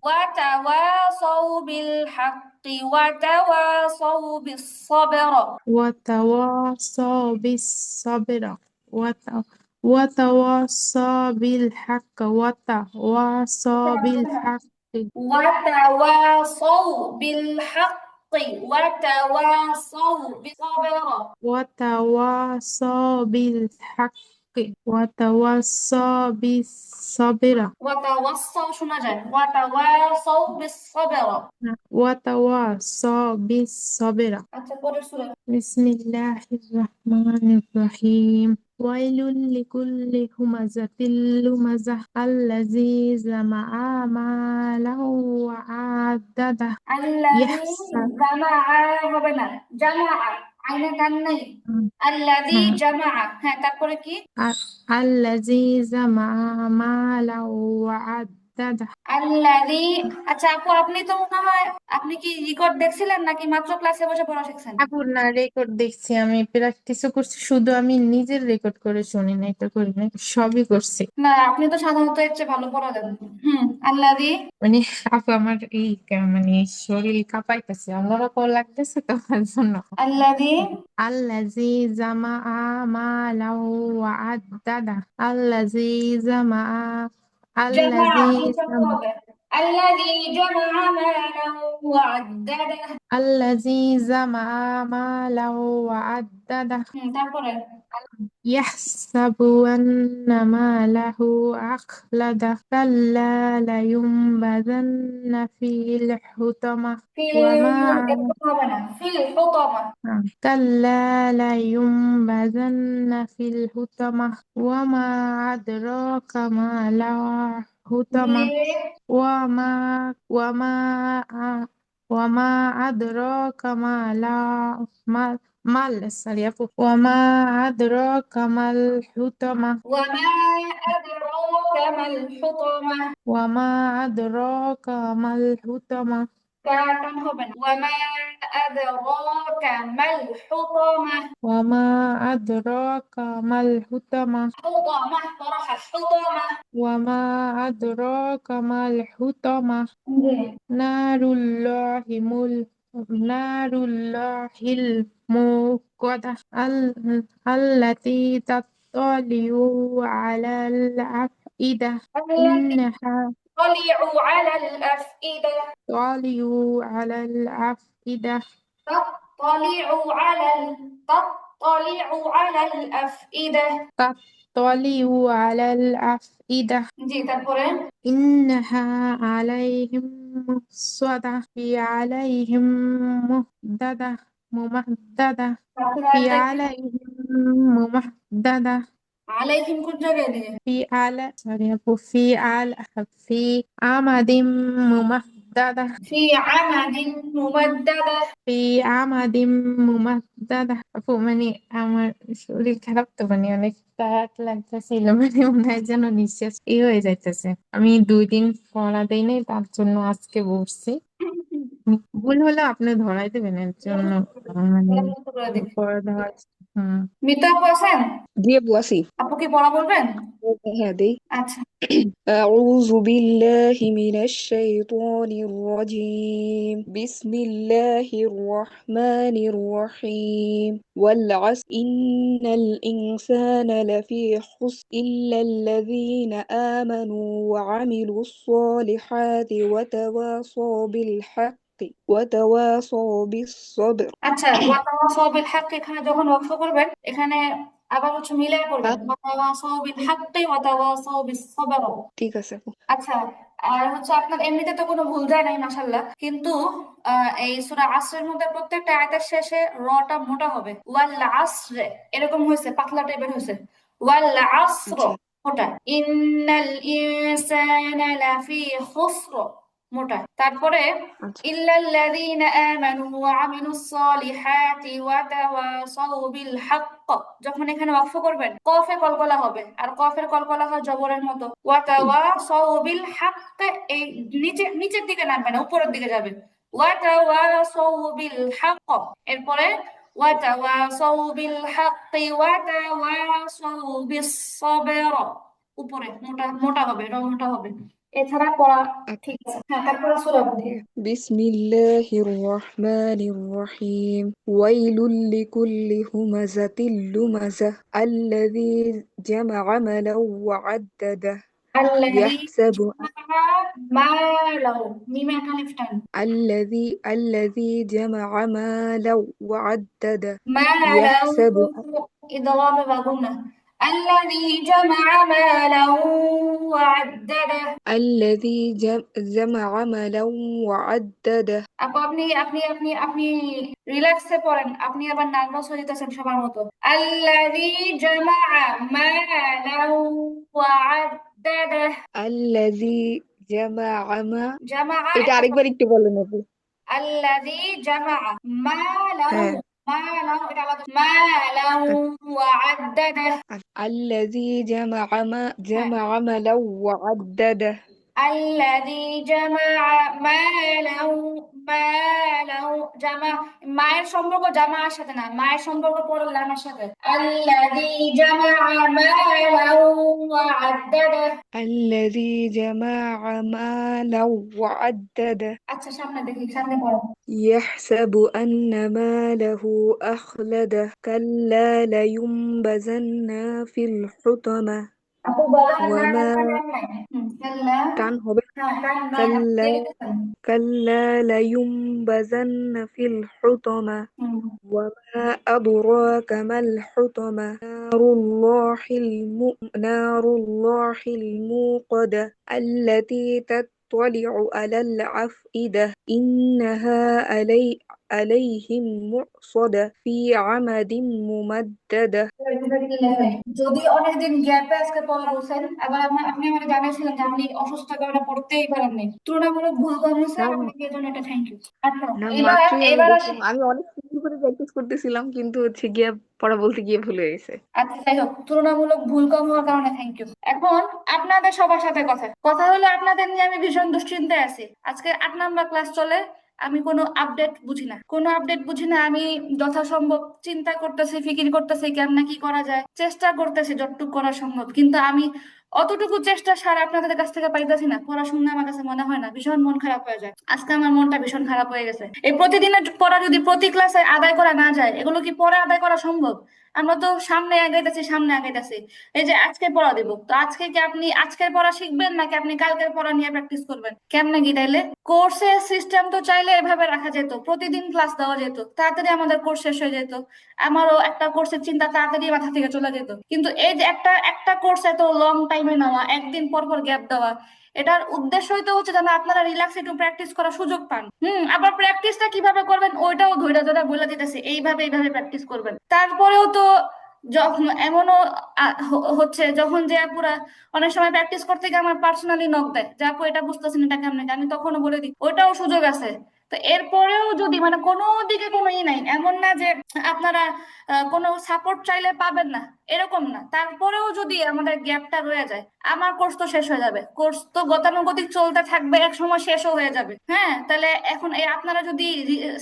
A: ওয়াতাওয়াসাউ বিল হাক্কি ওয়াতাওয়াসাউ বিস সবর।
H: وتواصوا بالصبر وتواصوا بالحق وتواصوا بالحق
A: وتواصوا بالحق وتواصوا بالصبر।
H: وتواصوا بالحق وتواصوا بالصبر
A: وتواصوا শোনা যায়, وتواصوا بالصبر।
H: وتواصوا بالصبر
A: আচ্ছা, পরের সূরা।
H: بسم الله الرحمن الرحيم ويل لكل همزة لمزة الذي جمع مالا وعدده
A: الذي
H: يحسب
A: জামাআ হবে না, জামাআ আইনে টান নাই। الذي জামাআ, হ্যাঁ, তারপরে কি?
H: الذي جمع مالا وعدده وعدده
A: আল্লাযী। আচ্ছা আপু, আপনি তো মনে হয়, আপনি কি রেকর্ড দেখছিলেন নাকি মাত্র ক্লাসে বসে পড়া শিখছেন?
H: আপুর না রেকর্ড দেখছি, আমি প্র্যাকটিসও করছি, শুধু আমি নিজের রেকর্ড করে শুনি না, এটা করি না, সবই করছি।
A: না, আপনি তো সাধারণত এর চেয়ে ভালো পড়া দেন। আল্লাযী।
H: মানে আপু আমার মানে শরীর কাঁপাইতেছে, অন্যরকম লাগতেছে তো তার জন্য।
A: আল্লাযী
H: আল্লাযী জামাআ মালাহু ওয়া আদ্দাদা। আল্লাযী জামাআ
A: জামা,
H: আল্লাযী
A: মুখস্থ
H: জামা
A: হবে। আল্লাযী জামা মালাহু ওয়া আদ্দাদা।
H: আল্লাযী জামাআ মালাহু ওয়া আদ্দাদা।
A: তারপরে
H: يحسب أن ماله أخلده كلا لينبذن في الحطمة
A: ফিল,
H: وما
A: এরকম হবে না, ফিল হুতামা।
H: كلا لينبذن في الحطمة وما أدراك ما الحطمة
A: দিয়ে
H: وما وما وما أدراك sorry আপু, وما أدراك ما الحطمة
A: ওয়ামা আদরাকা মাল হুতামা।
H: وما أدراك ما الحطمة
A: কাটান হবে না। ওয়ামা আদরাকা মাল হুতামা।
H: وما أدراك ما الحطمة
A: হুতামা পড়া, হুতামা।
H: وما أدراك ما الحطمة
A: জি।
H: نار الله نار الله الموقدة التي تطلع على الأفئدة
A: التي
H: إنها
A: تطلع على الأفئدة.
H: تطلع على الأفئدة
A: تطلع على الأفئدة.
H: تطلع على الأفئدة
A: জি, তারপরে
H: إنها عليهم مؤصدة في عليهم ممددة
A: তারপরে
H: في
A: আরেকটা কি?
H: عليهم ممددة
A: আলাইহিম কোন জায়গায় দিয়ে?
H: في على sorry আপু في عمد ممددة
A: في عمد ممددة.
H: في عمد ممددة আপু মানে আমার শরীর খারাপ তো, মানে অনেক টায়ার্ড লাগতেছিল, মানে মনে হয় যেন নিঃশ্বাস হয়ে যাইতেছে। আমি 2 দিন পড়া দেই নাই, তার জন্য আজকে বসছি। ভুল হলে আপনি ধরাই দেবেন, এর জন্য মানে
A: করে দিই।
H: পড়া দেওয়ার। হুম।
A: মিতা আপু আছেন?
D: জি আপু আছি।
A: আপু কি পড়া বলবেন?
D: হ্যাঁ দেই।
A: আচ্ছা।
D: أعوذ بالله من الشيطان الرجيم بسم الله الرحمن الرحيم والعصر إن الإنسان لفي خسر إلا الذين آمنوا وعملوا الصالحات وتواصوا بالحق وتواصوا بالصبر
A: আচ্ছা, ওয়াতাওয়াসাউ বিল হক এখানে যখন ওয়াকফ করবেন, এখানে আবার হচ্ছে মিলাই করবেন, ওয়াতাওয়াসাউ বিল হাক্কি ওয়াতাওয়াসাউ বিস সবর।
D: ঠিক আছে আপু।
A: আচ্ছা, আর হচ্ছে আপনার এমনিতে তো কোনো ভুল যায় নাই মাশাআল্লাহ, কিন্তু এই সূরা আসরের মধ্যে প্রত্যেকটা আয়াতের শেষে রটা মোটা হবে। ওয়াল আসরে এরকম হয়েছে, পাতলা টাইপের হয়েছে। ওয়াল আসর
D: আচ্ছা
A: মোটা। ইন্নাল ইনসানা লাফি খুসর মোটা। তারপরে
D: আচ্ছা
A: ইল্লাল্লাযীনা আমানু ওয়া আমিলুস সলিহাতি ওয়া তাওয়াসাউ বিল হক, যখন এখানে ওয়াকফ করবেন কফে কলকলা হবে, আর কফের কলকলা হয় জবরের মতো। ওয়া তাওয়াসাউ বিল হক, এই নিচের দিকে নামবে না, উপরের দিকে যাবে। ওয়া তাওয়াসাউ বিল হক। এরপরে ওয়া তাওয়াসাউ বিল হক ওয়া তাওয়াসাউ বিস সবর, উপরে মোটা মোটা হবে, মোটা হবে। এছাড়া পড়া ঠিক আছে। হ্যাঁ, তারপরে সূরা বলি।
D: بسم الله الرحمن الرحيم ويل لكل همزة لمزة الذي جمع مالا وعدده
A: الذي
D: يحسب
A: جمع ماله، ميم ألف تاء.
D: الذي جمع مالا وعدده
A: ماله
D: يحسب
A: إضراب وغنة. الذي جمع ماله وعدده.
D: الذي جمع مالا وعدده
A: আপু আপনি আপনি আপনি আপনি রিল্যাক্সে পড়েন, আপনি আবার নার্ভাস হয়ে যেতেছেন সবার মতো। الذي جمع ماله وعدده.
D: الذي جمع ما
A: جمع
D: এটা আরেকবার একটু বলেন আপু।
A: الذي جمع ماله.
D: হ্যাঁ
A: ماله এটা আলাদা। ماله وعدده.
D: الذي جمع
A: হ্যাঁ,
D: مالا وعدده
A: الذي جمع مالا জামা মায়ের সম্পর্ক জামার সাথে না, মায়ের সম্পর্ক পড়ল আমার সাথে। الذي جمع مالا وعدده।
G: الذي جمع مالا وعدده
A: আচ্ছা সামনে দেখি, সামনে পড়ো।
G: يحسب أن ماله أخلده كلا لينبذن في الحطمة
A: আপু বলেন না
G: وما
A: টান নাই। কাল্লা,
G: টান হবে
A: হ্যাঁ টান নাই, আপনি
G: كلا
A: দিয়ে দিতেছেন।
G: كلا لينبذن في الحطمة
A: হুম।
G: وما أدراك ما الحطمة نار الله الموقدة التي تطلع على الأفئدة إنها عليهم مؤصدة في عمد ممددة
A: যদি অনেকদিন গ্যাপে আজকে পড়া বলছেন, আবার আপনি আমাকে জানিয়েছিলেন যে আপনি অসুস্থ কারণে পড়তেই পারেননি, তুলনামূলক ভুল কম হয়েছে,
G: না
A: আপনাকে এর জন্য একটা থ্যাংক ইউ। আচ্ছা
G: না
A: এবার
G: মাত্রই আমি
A: এবার আসি।
G: দেখলাম, আমি অনেক সুন্দর করে প্র্যাকটিস করতেছিলাম কিন্তু হচ্ছে গিয়ে পড়া বলতে গিয়ে ভুলে গেছে।
A: আচ্ছা যাই হোক, তুলনামূলক ভুল কম হওয়ার কারণে থ্যাংক ইউ। এখন আপনাদের সবার সাথে কথা কথা হলো, আপনাদের নিয়ে আমি ভীষণ দুশ্চিন্তায় আছি। আজকে 8 নাম্বার ক্লাস চলে, আমি কোনো আপডেট বুঝি না, কোনো আপডেট বুঝি না। আমি যথাসম্ভব চিন্তা করতেছি, ফিকির করতেছি কেমনে কি করা যায়, চেষ্টা করতেছি যতটুকু করা সম্ভব, কিন্তু আমি অতটুকু চেষ্টা সারা আপনাদের কাছ থেকে পাইতেছি না। পড়াশোনা আমার কাছে মনে হয় না, ভীষণ মন খারাপ হয়ে যায়। আজকে আমার মনটা ভীষণ খারাপ হয়ে গেছে। এই প্রতিদিনের পড়া যদি প্রতি ক্লাসে আদায় করা না যায়, এগুলো কি পরে আদায় করা সম্ভব? আমরা তো সামনে আগাইতেছি, সামনে আগাইতেছি। এই যে আজকে পড়া দিব, তো আজকে কি আপনি আজকের পড়া শিখবেন নাকি আপনি কালকের পড়া নিয়ে প্র্যাকটিস করবেন? কেমনে কি তাইলে? কোর্সের সিস্টেম তো চাইলে এভাবে রাখা যেত, প্রতিদিন ক্লাস দেওয়া যেত, তাড়াতাড়ি আমাদের কোর্স শেষ হয়ে যেত, আমারও একটা কোর্সের চিন্তা তাড়াতাড়ি মাথা থেকে চলে যেত। কিন্তু এই যে একটা একটা কোর্স এত লং টাইমে নেওয়া, একদিন পর পর গ্যাপ দেওয়া, এটার উদ্দেশ্যই তো হচ্ছে যেন আপনারা রিল্যাক্স একটু প্র্যাকটিস করার সুযোগ পান। আবার প্র্যাকটিসটা কিভাবে করবেন ওইটাও ধৈর্য ধরে বলে দিতেছে, এইভাবে এইভাবে প্র্যাকটিস করবেন। তারপরেও তো যখন এমনও হচ্ছে, যখন যে আপুরা অনেক সময় প্র্যাকটিস করতে গিয়ে আমার পার্সোনালি নক দেয় যে আপু এটা বুঝতেছেন এটা কেমনে, আমি তখনও বলে দিই ওইটাও সুযোগ আছে। তো এরপরেও যদি মানে কোনো দিকে কোনো নাই, এমন না যে আপনারা কোনো সাপোর্ট চাইলে পাবেন না, এরকম না। তারপরেও যদি আমাদের গ্যাপটা রয়ে যায়, আমার কোর্স তো শেষ হয়ে যাবে, কোর্স তো গতানুগতিক চলতে থাকবে, এক সময় শেষও হয়ে যাবে। হ্যাঁ, তাহলে এখন এই আপনারা যদি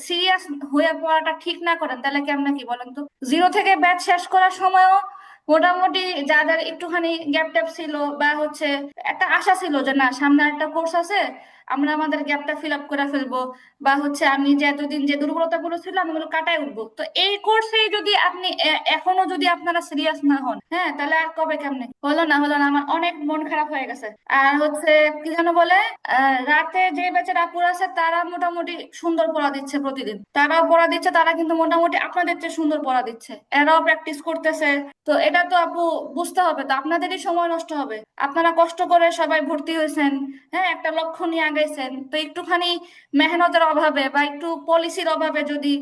A: সিরিয়াস হয়ে পড়াটা ঠিক না করেন, তাহলে কেমন কি বলেন তো? 0 থেকে ব্যাচ শেষ করার সময়ও মোটামুটি যাদের একটুখানি গ্যাপ ট্যাপ ছিল বা হচ্ছে একটা আশা ছিল যে না সামনে একটা কোর্স আছে, আমরা আমাদের গ্যাপটা ফিল আপ করে ফেলবো, বা হচ্ছে আমি যে এতদিন যে দুর্বলতা গুলো ছিল আমি ওগুলো কাটায় উঠবো, তো এই কোর্সে যদি আপনি এখনো যদি আপনারা সিরিয়াস না হন, হ্যাঁ তাহলে আর কবে কেমনে হলো না হলো না, আমার অনেক মন খারাপ হয়ে গেছে। আর হচ্ছে কি যেন বলে, রাতে যে ব্যাচের আপুরা আছে তারা মোটামুটি সুন্দর পড়া দিচ্ছে, প্রতিদিন তারাও পড়া দিচ্ছে, তারা কিন্তু মোটামুটি আপনাদের চেয়ে সুন্দর পড়া দিচ্ছে, এরাও প্র্যাকটিস করতেছে। তো এটা তো আপু বুঝতে হবে, তো আপনাদেরই সময় নষ্ট হবে। আপনারা কষ্ট করে সবাই ভর্তি হয়েছেন, হ্যাঁ একটা লক্ষ্য নিয়ে আগাইছেন, তো একটুখানি মেহনতের অভাবে বা একটু পলিসির অভাবে যদি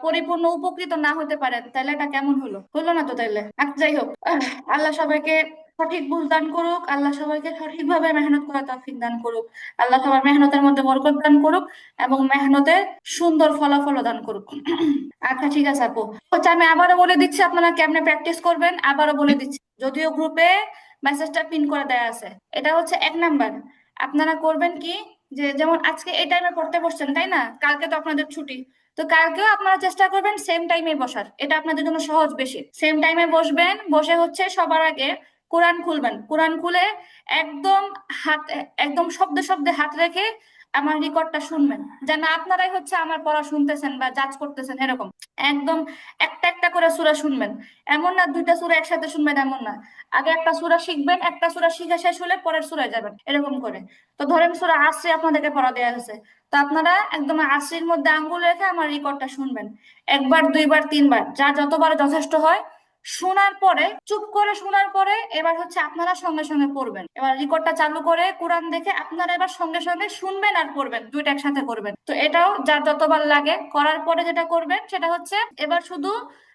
A: পরিপূর্ণ উপকৃত না হতে পারেন, তাহলে এটা কেমন হলো? হলো না তো তাইলে। আচ্ছা যাই হোক, আল্লাহ সবাইকে সঠিক বুঝ দান করুক, আল্লাহ সবাইকে সঠিকভাবে মেহনত করার তৌফিক দান করুক, আল্লাহ সবার মেহনতের মধ্যে বরকত দান করুক এবং মেহনতের সুন্দর ফলাফল দান করুক। আচ্ছা ঠিক আছে আপু, হচ্ছে আমি আবারও বলে দিচ্ছি আপনারা কেমনে প্র্যাকটিস করবেন, আবারও বলে দিচ্ছি, যদিও গ্রুপে মেসেজটা পিন করে দেয়া আছে। এটা হচ্ছে 1 নাম্বার, আপনারা করবেন কি, যে যেমন আজকে এই টাইমে পড়তে বসছেন তাই না, কালকে তো আপনাদের ছুটি, তো কালকেও আপনারা চেষ্টা করবেন সেম টাইমে বসার, এটা আপনাদের জন্য সহজ বেশি। সেম টাইমে বসবেন, বসে হচ্ছে সবার আগে কোরআন খুলবেন, কোরআন খুলে একদম হাত, একদম শব্দে শব্দে হাত রেখে আমার রেকর্ডটা শুনবেন, যেন আপনারাই হচ্ছে আমার পড়া শুনতেছেন বা জাজ করতেছেন, এরকম একদম একটা একটা করে সূরা শুনবেন। এমন না 2টা সূরা একসাথে শুনবেন, এমন না, আগে একটা সূরা শিখবেন, একটা সূরা শিখা শেষ হলে পরের সূরায় যাবেন, এরকম করে। তো ধরেন সূরা আসরে আপনাদেরকে পড়া দেওয়া হয়েছে, তো আপনারা একদম আসরের মধ্যে আঙ্গুল রেখে আমার রেকর্ডটা শুনবেন, 1বার 2বার 3বার যা যতবার যথেষ্ট হয়। শোনার পরে চুপ করে শোনার পরে এবার হচ্ছে আপনারা সঙ্গে সঙ্গে পড়বেন, এবার রেকর্ডটা চালু করে কোরআন দেখে আপনারা এবার সঙ্গে সঙ্গে শুনবেন আর পড়বেন, দুইটা একসাথে করবেন। তো এটাও যার যতবার লাগে, করার পরে যেটা করবেন সেটা হচ্ছে এবার শুধু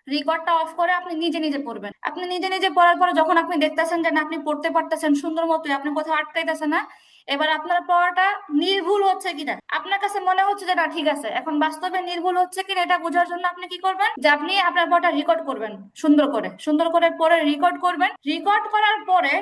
A: রেকর্ডটা অফ করে আপনি নিজে নিজে পড়বেন। আপনি নিজে নিজে পড়ার পরে যখন আপনি দেখতেছেন যে না আপনি পড়তে পারতেছেন সুন্দর মতোই, আপনি কোথাও আটকাইতেছে না, এবার আপনার পড়াটা নির্ভুল হচ্ছে কিনা, আপনার কাছে মনে হচ্ছে যে না ঠিক আছে, এখন বাস্তবে নির্ভুল হচ্ছে কিনা এটা বোঝার জন্য আপনি কি করবেন, যে আপনি আপনার পড়াটা রেকর্ড করবেন, সুন্দর করে পড়ে রেকর্ড করবেন। রেকর্ড করার পরে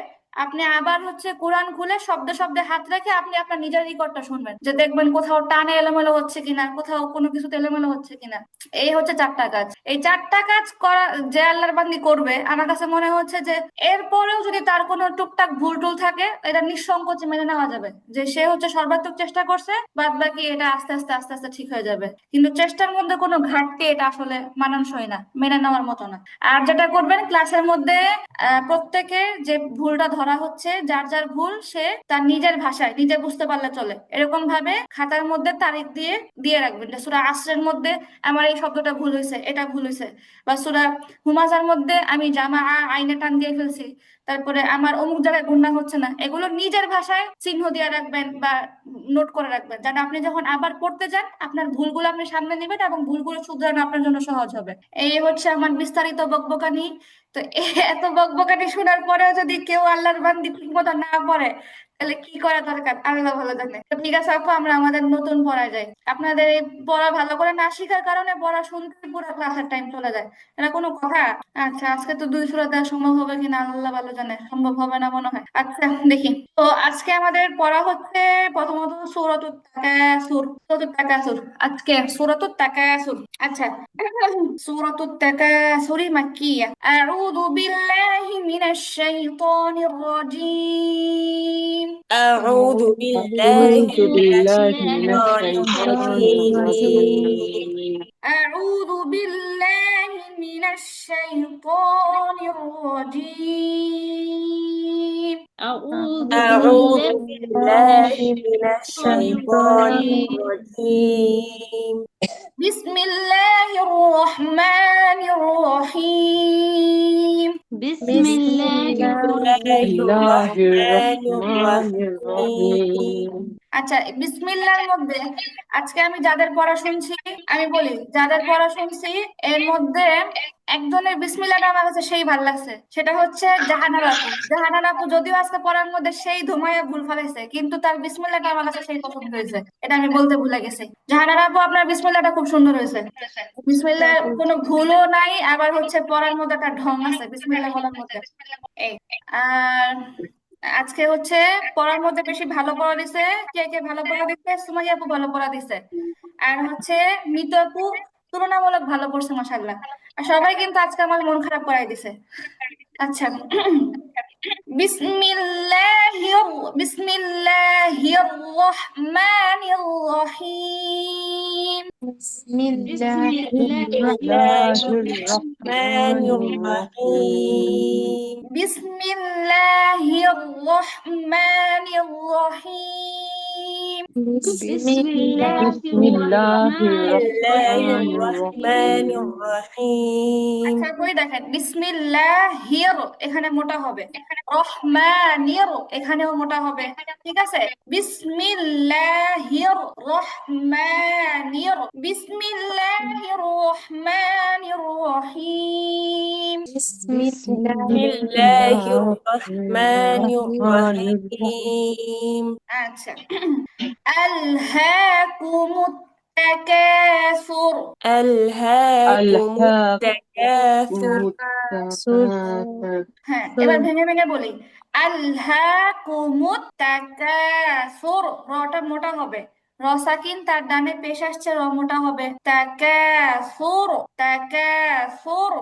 A: আপনি আবার হচ্ছে কোরআন খুলে শব্দে শব্দে হাত রেখে আপনি আপনার নিজের রেকর্ডটা শুনবেন, যে দেখবেন কোথাও টানে এলোমেলো হচ্ছে কিনা, কোথাও কোনো কিছুতে এলোমেলো হচ্ছে কিনা। এই হচ্ছে 4টা কাজ। এই 4টা কাজ করা যে আল্লাহর বান্দি করবে, আমার কাছে মনে হচ্ছে যে এরপরেও যদি তার কোনো টুকটাক ভুল টুল থাকে, এটা নিঃসংকোচে মেনে নেওয়া যাবে যে সে হচ্ছে সর্বাত্মক চেষ্টা করছে, বাদ বাকি এটা আস্তে আস্তে আস্তে আস্তে ঠিক হয়ে যাবে। কিন্তু চেষ্টার মধ্যে কোনো ঘাটতি, এটা আসলে মানানসই না, মেনে নেওয়ার মতো না। আর যেটা করবেন, ক্লাসের মধ্যে প্রত্যেকের যে ভুলটা ধরা হচ্ছে, যার যার ভুল সে তার নিজের ভাষায় নিজে বুঝতে পারলে চলে, এরকম ভাবে খাতার মধ্যে তারিখ দিয়ে দিয়ে রাখবেন যে সূরা আসরের মধ্যে আমার এই শব্দটা ভুল হয়েছে, এটা ভুল হয়েছে, বা সূরা হুমাজার মধ্যে আমি জামা আইনে টান দিয়ে ফেলছি, তারপরে আমার অমুক জায়গায় গুণা হচ্ছে না, এগুলো নিজের ভাষায় চিহ্ন দিয়ে রাখবেন বা নোট করে রাখবেন, যেন আপনি যখন আবার পড়তে যান আপনার ভুলগুলো আপনি সামনে নেবেন এবং ভুলগুলো শুধরানো আপনার জন্য সহজ হবে। এই হচ্ছে আমার বিস্তারিত বকবকানি। তো এত বকবকানি শোনার পরেও যদি কেউ আল্লাহর বান্দি ঠিক মতো না পড়ে, তাহলে কি করা দরকার আল্লাহ ভালো জানে। তো ঠিক আছে আপু, আমরা আমাদের নতুন পড়ায় যাই। আপনাদের এই পড়া ভালো করে না শেখার কারণে পড়া শুনতে পুরো ক্লাসের টাইম চলে যায়, এটা কোনো কথা? আচ্ছা, আজকে তো 2 সূরা দেওয়া সম্ভব হবে কিনা আল্লাহ ভালো জানে, সম্ভব হবে না মনে হয়। আচ্ছা দেখি। তো আজকে আমাদের পড়া হচ্ছে প্রথমত সূরাতুত তাকাসুর। সূরাতুত তাকাসুর, আজকে সূরাতুত তাকাসুর। আচ্ছা, সূরাতুত তাকাসুরি মাক্কিয়া। আউযু বিল্লাহি মিনাশ শাইতানির রাজীম।
C: أعوذ بالله
B: أعوذ
C: من
B: بالله من
C: الشيطان
B: الشيطان
C: الرجيم.
B: الرجيم.
A: أعوذ بالله من الشيطان الرجيم.
E: أعوذ
C: أعوذ
E: بالله
C: بالله من
E: من
C: الشيطان الرجيم.
A: بسم الله الرحمن الرحيم.
E: بسم الله
C: بسم
E: الرحمن
C: الله
B: الله
C: الرحمن
B: الرحمن
C: الرحيم.
B: الرحيم.
A: আচ্ছা, বিসমিল্লাহর মধ্যে আজকে আমি যাদের পড়া শুনছি, আমি বলি যাদের পড়া শুনছি, এর মধ্যে একজনের বিসমিল্লাহটা আমার কাছে সেই ভালো লাগছে, সেটা হচ্ছে জাহানারা আপু। জাহানারা আপু যদিও আজকে পড়ার মধ্যে সেই ধুমাইয়া ভুল ফেলাইছে, কিন্তু তার বিসমিল্লাহটা আমার কাছে সেই পছন্দ হয়েছে, এটা আমি বলতে ভুলে গেছি। জাহানারা আপু, আপনার বিসমিল্লাহটা খুব সুন্দর হয়েছে। বিসমিল্লাহ কোনো ভুলও নাই, আবার হচ্ছে পড়ার মধ্যে একটা ঢং আছে বিসমিল্লাহ বলার মধ্যে। এই আর আজকে হচ্ছে পড়ার মধ্যে বেশি ভালো পড়া দিছে, কে কে ভালো পড়া দিচ্ছে, সুমাইয়া আপু ভালো পড়া দিছে, আর হচ্ছে মিতু আপু তুলনামূলক ভালো পড়ছে মাশাআল্লাহ। আর সবাই কিন্তু আজকে আমার মন খারাপ করাই দিছে। আচ্ছা, বিসমিল্লাহির রহমানির রহিম।
H: بسم
E: بسم
H: الله
E: الله
C: الله
B: الرحمن
C: الرحمن
B: الرحيم.
C: الرحيم.
A: বিসমিল্লাহির রহমানির রহিম।
H: بسم
E: بسم الله
B: بسم الله
C: الله
E: الرحمن
C: الرحمن
E: الرحيم.
C: الرحيم.
A: আচ্ছা কই দেখেন, বিসমিল্লাহির এখানে মোটা হবে, রহমানির এখানেও মোটা হবে, ঠিক আছে? বিসমিল্লাহির রহমানির, বিসমিল্লাহির রহমানির রহিম।
H: بسم
B: بسم
H: الله
C: الله
B: الله
C: الرحمن
B: الرحمن الرحيم.
C: الرحيم.
A: আচ্ছা, আলহাকুমুত তাকাসুর।
C: ألهاكم
B: ألهاكم
C: التكاثر.
H: سور
B: التكاثر.
A: হ্যাঁ,
H: سور
A: এবার ভেঙে ভেঙে বলি। আলহাকুমুত তাকাসুর, রটা মোটা হবে, র সাকিন তার ডানে পেশ আসছে, র মোটা হবে, তাকাসুর তাকাসুর।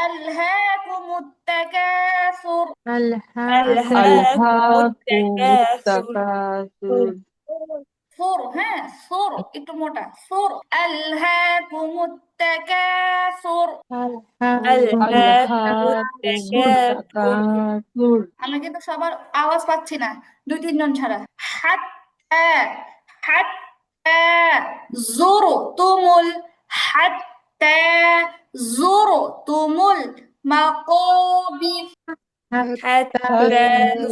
A: আলহাকুমুত তাকাসুর।
H: ألهاكم
C: ألهاكم
B: ألهاكم
C: التكاثر.
B: التكاثر.
A: সুর, হ্যাঁ সুর একটু মোটা, সুর। আলহাকুমুত তাকাসুর।
H: ألهاكم
C: ألهاكم
B: ألهاكم
C: التكاثر.
B: التكاثر.
A: আমি কিন্তু সবার আওয়াজ পাচ্ছি না, 2-3 জন ছাড়া। হাত্তা হাত্তা জুরতুমুল, হাত্তা জুরতুমুল মাকাবির।
C: حتى
B: حتى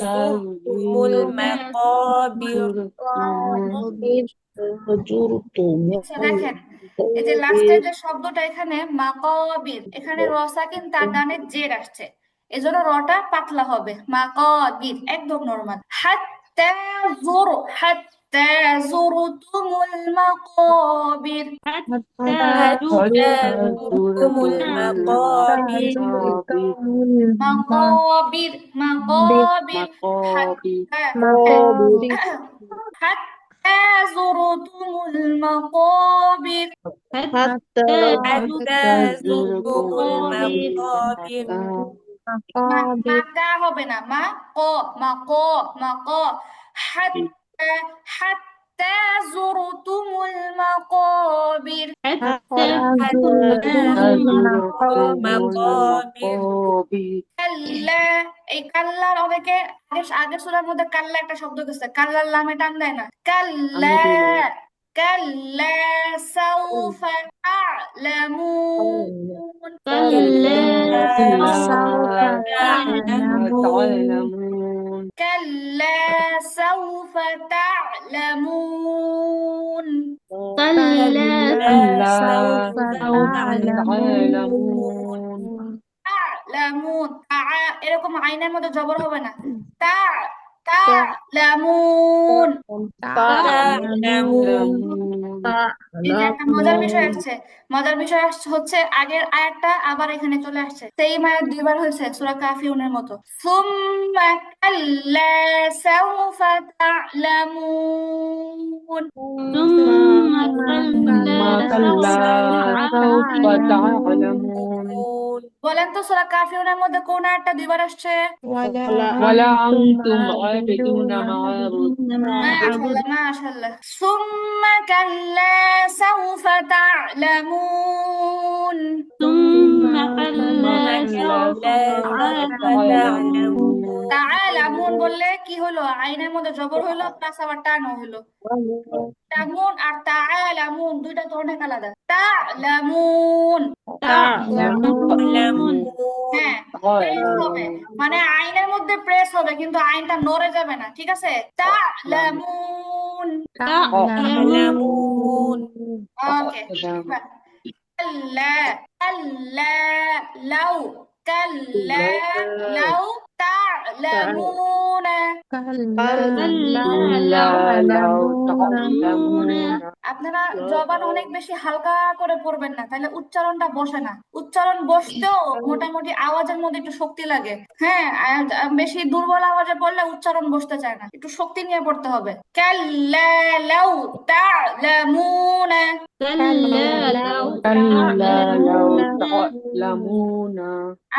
C: زرتم المقابر.
A: আচ্ছা দেখেন, এই যে লাস্টের যে শব্দটা এখানে মাকাবির, এখানে র সাকিন তার ডানে জের আসছে, এজন্য রটা পাতলা হবে, মাকাবির একদম নরমাল। হাত্তা জুর, হাত্তা حتى زرتم المقابر
E: حتى
C: حتى
E: زرتم
C: زرتم المقابر
A: مقابر مقابر
B: مقابر
A: حتى زرتم المقابر
E: حتى
C: حتى زرتم المقابر
A: মা কা হবে না মা ক حتى حتى زرتم المقابر
E: حتى
C: المقابر
A: কাল্লা এই কাল্লার অনেকে আগের সূরার মধ্যে কাল্লা একটা শব্দ গেছে কাল্লার লামে টান দেয় না কাল্লা কাল্লা সাউফা তা'লামুন
E: كلا
C: سوف تعلمون
A: كلا سوف تعلمون
E: كلا
C: سوف تعلمون
A: تعلمون এরকম আইনের মধ্যে জবর হবে না تعلمون
C: تعلمون
A: এই যে একটা মজার বিষয় আসছে হচ্ছে আগের আয়াতটা আবার এখানে চলে আসছে সেম আয়াত দুইবার হয়েছে সূরা কাফিরুনের মতো সুম্মা কাল্লা সাউফা তা'লামুন
E: ثم
C: كلا سوف تعلمون
A: বলেন তো সূরা কাফিরুনের মধ্যে কোন আয়াতটা দুইবার আসছে
C: ولا أنتم عابدون ما أعبد
A: মাশাআল্লাহ ثم كلا سوف تعلمون
E: ثم كلا
C: سوف
E: تعلمون
A: তাআলামুন বললে কি হলো আইনের মধ্যে জবর হলো প্লাস আবার টানও হলো তামুন আর তাআলামুন দুইটা তো অনেক আলাদা তা'লামুন
E: تعلمون
A: হ্যাঁ প্রেস হবে মানে আইনের মধ্যে প্রেস হবে কিন্তু আইনটা নড়ে যাবে না ঠিক আছে তা'লামুন
C: تعلمون
A: ওকে كلا كلا لو كلا لو تعلمون
C: كلا لو تعلمون
A: আপনারা জবান অনেক বেশি হালকা করে পড়বেন না তাহলে উচ্চারণটা বসে না উচ্চারণ বসতেও মোটামুটি আওয়াজের মধ্যে একটু শক্তি লাগে হ্যাঁ বেশি দুর্বল আওয়াজে পড়লে উচ্চারণ বসতে চায় না একটু শক্তি নিয়ে পড়তে হবে كلا لو تعلمون
E: كلا لو
C: كلا لو
E: تعلمون
C: تعلمون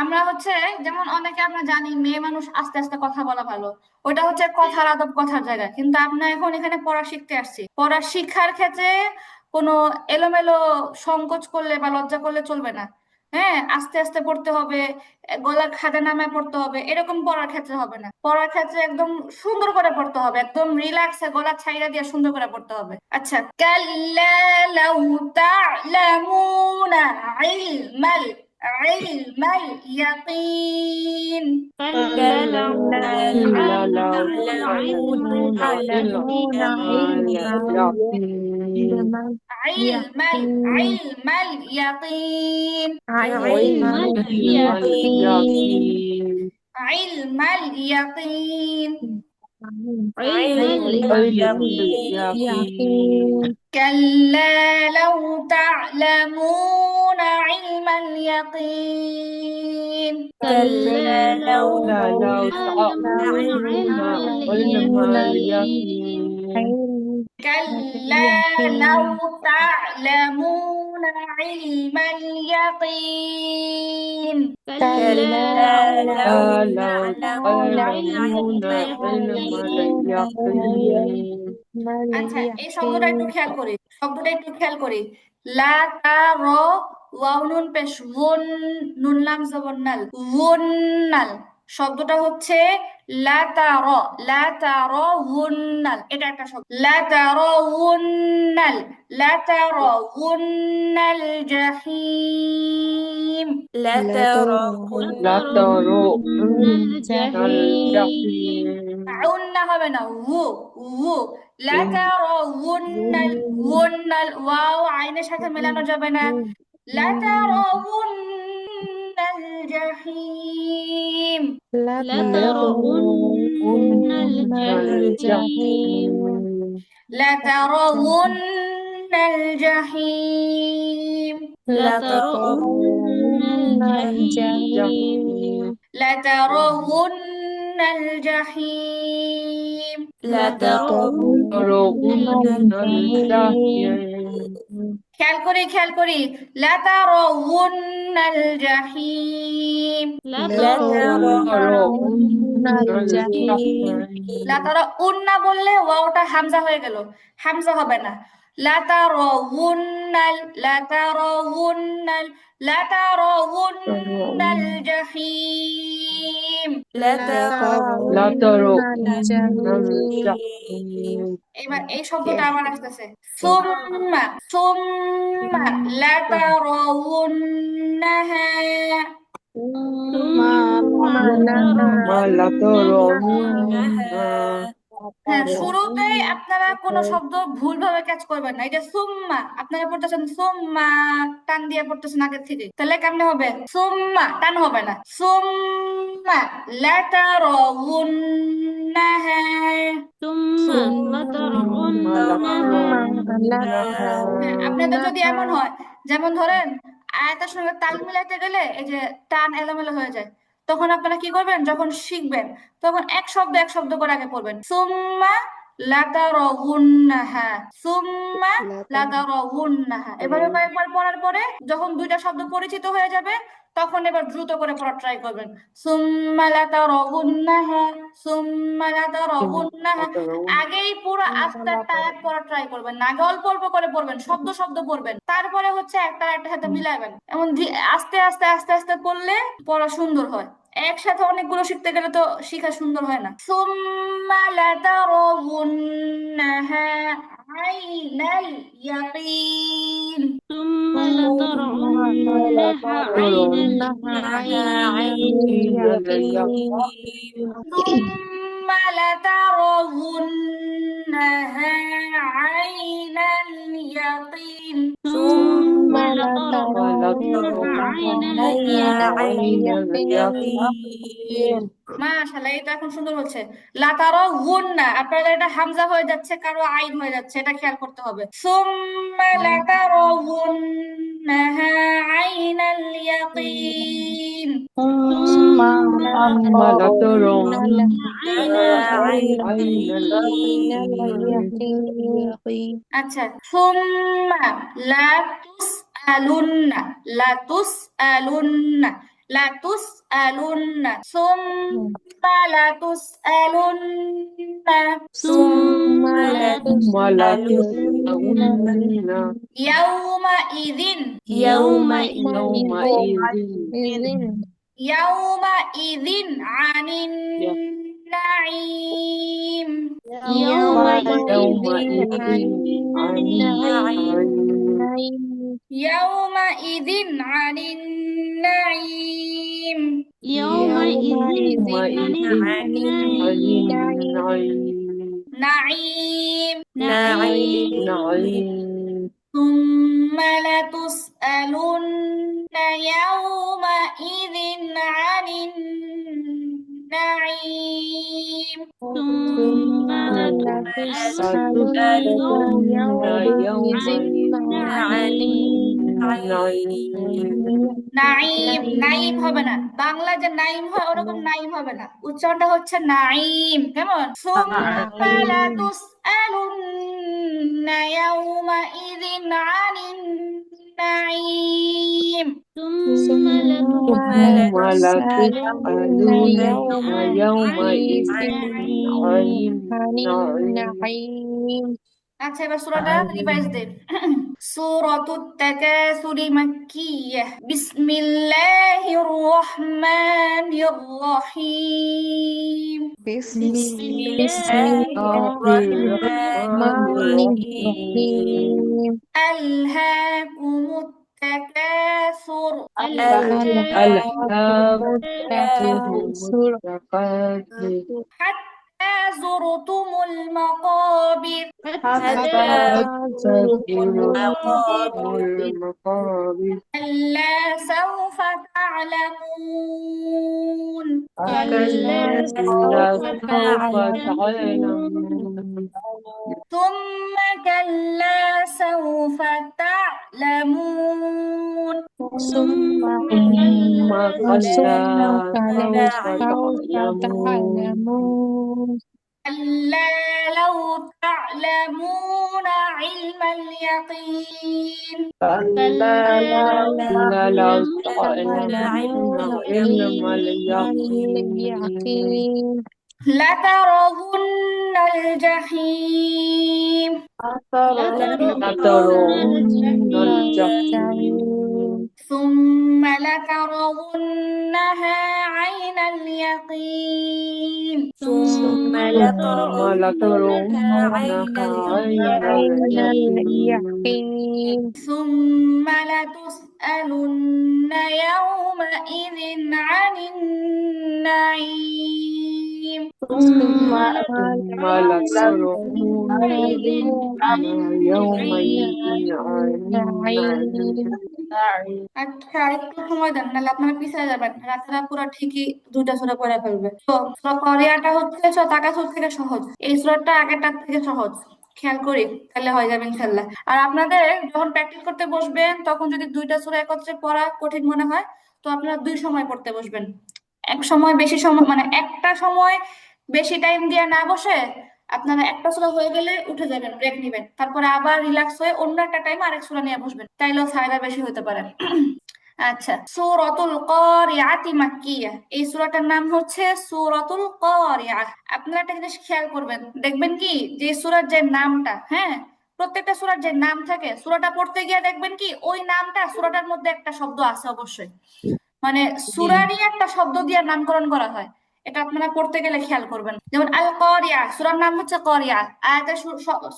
A: আমরা হচ্ছে যেমন অনেকে আমরা জানি মেয়ে মানুষ আস্তে আস্তে কথা বলা ভালো ওটা হচ্ছে কথার আদব কথার জায়গা কিন্তু আমরা এখন এখানে পড়া শিখতে আসছি পড়া শিক্ষার ক্ষেত্রে কোনো এলোমেলো সংকোচ করলে বা লজ্জা করলে চলবে না হ্যাঁ আস্তে আস্তে পড়তে হবে গলার খাদে নামায় পড়তে হবে এরকম পড়ার ক্ষেত্রে হবে না পড়ার ক্ষেত্রে একদম সুন্দর করে পড়তে হবে একদম রিল্যাক্সে গলা ছাইড়া দিয়ে সুন্দর করে পড়তে হবে আচ্ছা কাল্লা লাউ তা'লামুনা ইলমাল علم اليقين
E: كلا لو
C: كلا لو
E: تعلمون
C: تعلمون
A: علم اليقين
E: علم اليقين
A: علم اليقين
E: علم اليقين
A: كلا لو تعلمون علم اليقين
E: كلا لو
C: تعلمون علم اليقين
A: كلا لو تعلمون علم اليقين
E: كلا
C: لو
E: لو
C: تعلمون علم اليقين
A: আচ্ছা এই শব্দটা একটু খেয়াল করি লা তা র ওয়াও নুন পেশ ওন নুন লাম জবর নাল ওন্নাল শব্দটা হচ্ছে লা তা র ওন্নাল এটা একটা শব্দ লা তা র ওন্নাল জাহিম
C: لترون الجحيم
A: উন্না হবে না উ লা তারাউন্নাল ওন্নাল ওয়াও আইনের সাথে মেলানো যাবে না লা তারাউন্নাল জাহিম
E: لترون الجحيم
A: لترون الجحيم
E: لترون الجحيم
A: لترون الجحيم
E: لترون
B: الجحيم
A: খেয়াল করি লাতারাউন্নাল জাহিম
E: لترون
A: লাতারাউন্না বললে ওয়াওটা হামজা হয়ে গেল, হামজা হবে না। লাতারাউন্নাল লাতারাউন্নাল জাহিম। এবার এই শব্দটা আবার আসতেছে, সুম্মা সুম্মা লাতারাউন্নাহা। হ্যাঁ, শুরুতেই আপনারা কোনো শব্দ ভুলভাবে ক্যাচ করবেন না। এই যে সুম্মা আপনারা পড়তেছেন, সুম্মা টান দিয়ে পড়তেছেন আগের থেকে, তাহলে কেমনে হবে? সুম্মা টান হবে না, সুম্মা লাতারাউন্নাহা।
E: ثم لترونها
A: হ্যাঁ, আপনাদের যদি এমন হয়, যেমন ধরেন আয়াতের সঙ্গে তাল মিলাতে গেলে এই যে টান এলোমেলো হয়ে যায়, তখন আপনারা কি করবেন? যখন শিখবেন তখন এক শব্দ করে আগে পড়বেন, সুম্মা লাতারাউন্নাহা, সুম্মা লাতারাউন্নাহা। এভাবে কয়েকবার পড়ার পরে যখন দুইটা শব্দ পরিচিত হয়ে যাবে তখন এবার দ্রুত করে পড়ার ট্রাই করবেন, সুম্মা লাতারাউন্নাহা, সুম্মা লাতারাউন্নাহা। আগেই পুরো আস্তে টায়ার পড়া ট্রাই করবেন না, আগে অল্প অল্প করে পড়বেন, শব্দ পড়বেন, তারপরে হচ্ছে একটা একটা সাথে মিলাবেন। এমন আস্তে আস্তে আস্তে আস্তে পড়লে পড়া সুন্দর হয়। একসাথে অনেকগুলো শিখতে গেলে তো শিখা সুন্দর হয় না। সুম্মা লাতারাউন্নাহা আইনাল ইয়াকিন।
E: ثم لترونها عين اليقين
A: ثم لترونها عين اليقين।
E: ثم لترونها عين اليقين
A: মাশাআল্লাহ, এটা এখন সুন্দর হচ্ছে। লাতারাউন্না আপনাদের এটা হামজা হয়ে যাচ্ছে, কারো আইন হয়ে যাচ্ছে, এটা খেয়াল করতে হবে। সুম্মা লাতারাউন্নাহা আইনাল ইয়াকিন।
E: ثم لترونها عين اليقين
A: আচ্ছা, সুম্মা লাতুসআলুন্না লাতুসআলুন্না লাতুসআলুন্না সুম্মা লাতুসআলুন্না
E: ثم لتسألن
A: ইয়াউমাইযিন ইয়াউমাইযিন আনিন নাঈম। ইয়াউমাইযিন আনিন নাঈম। নাঈম। ثم لتسألن يومئذ عن النعيم.
E: ثم لتسألن يومئذ عن النعيم
A: নাইম নাইম হবে না, বাংলা যে নাইম হয় ওরকম নাইম হবে না, উচ্চারণটা হচ্ছে নাইম। কেমন? সুম্মা লাতুসআলুন্না ইয়াউমাইযিন আনিন নাইম।
E: ثم لتسألن يومئذ عن النعيم
A: আচ্ছা, এবার সূরাটা রিভাইজ দেন। সূরাতুত তাকাসুরি মাক্কিয়াহ। বিসমিল্লাহির রহমানির রহিম।
E: بسم الله الرحمن الرحيم
A: আলহাকুমুত তাকাসুর হাত্তা যুরতুমুল মাকাবির কাল্লা সাওফা তা'লামুন ثم كلا سوف تعلمون
E: ثم
B: ثم
E: كلا
B: كلا
H: سوف
B: تعلمون
H: تعلمون
A: كلا لو تعلمون علم اليقين
D: كلا لا
B: كلا لو تعلمون
H: تعلمون
B: علم
H: علم
B: اليقين
H: اليقين
A: لترون الجحيم
B: لترون الجحيم
H: الجحيم
A: ثم لترونها عين اليقين
C: ثم
B: ثم
C: لترونها
B: لترونها عين
H: عين
B: اليقين
H: اليقين
A: ثم لتسألن يومئذ عن النعيم
C: ثم
B: ثم
H: لتسألن
B: لترونها يومئذ عن
H: النعيم
B: النعيم
A: আচ্ছা একটু সময় দেন, নাহলে আপনারা পিছিয়ে যাবেন। রাতেরা পুরো ঠিকই দুইটা সূরা পড়ে ফেলবে। তো সূরা করিয়াটা হচ্ছে তাকাসুর থেকে সহজ, এই সূরাটা আগেরটার থেকে সহজ। খেয়াল করি তাহলে হয়ে যাবে ইনশাল্লাহ। আর আপনাদের যখন প্র্যাকটিস করতে বসবেন তখন যদি দুইটা সূরা একত্রে পড়া কঠিন মনে হয়, তো আপনারা দুই সময় পড়তে বসবেন। এক সময় বেশি সময় মানে একটা সময় বেশি টাইম দিয়ে না বসে আপনারা একটা সূরা হয়ে গেলে উঠে যাবেন, ব্রেক নিবেন, তারপরে আবার রিল্যাক্স হয়ে অন্য একটা টাইম আরেক সূরা নিয়ে বসবেন, তাইলেও ফায়দা বেশি হতে পারে। আচ্ছা, সূরাতুল কারিআতি মাক্কিয়া, এই সূরাটার নাম হচ্ছে সূরাতুল কারিআ। আপনারা একটা জিনিস খেয়াল করবেন, দেখবেন কি যে সূরার যে নামটা, হ্যাঁ, প্রত্যেকটা সূরার যে নাম থাকে, সূরাটা পড়তে গিয়ে দেখবেন কি ওই নামটা সূরাটার মধ্যে একটা শব্দ আছে অবশ্যই, মানে সূরারই একটা শব্দ দিয়ে নামকরণ করা হয়। এটা আপনারা পড়তে গেলে খেয়াল করবেন। যেমন আল কারিয়া, সূরার নাম হচ্ছে কারিয়া, আয়াতের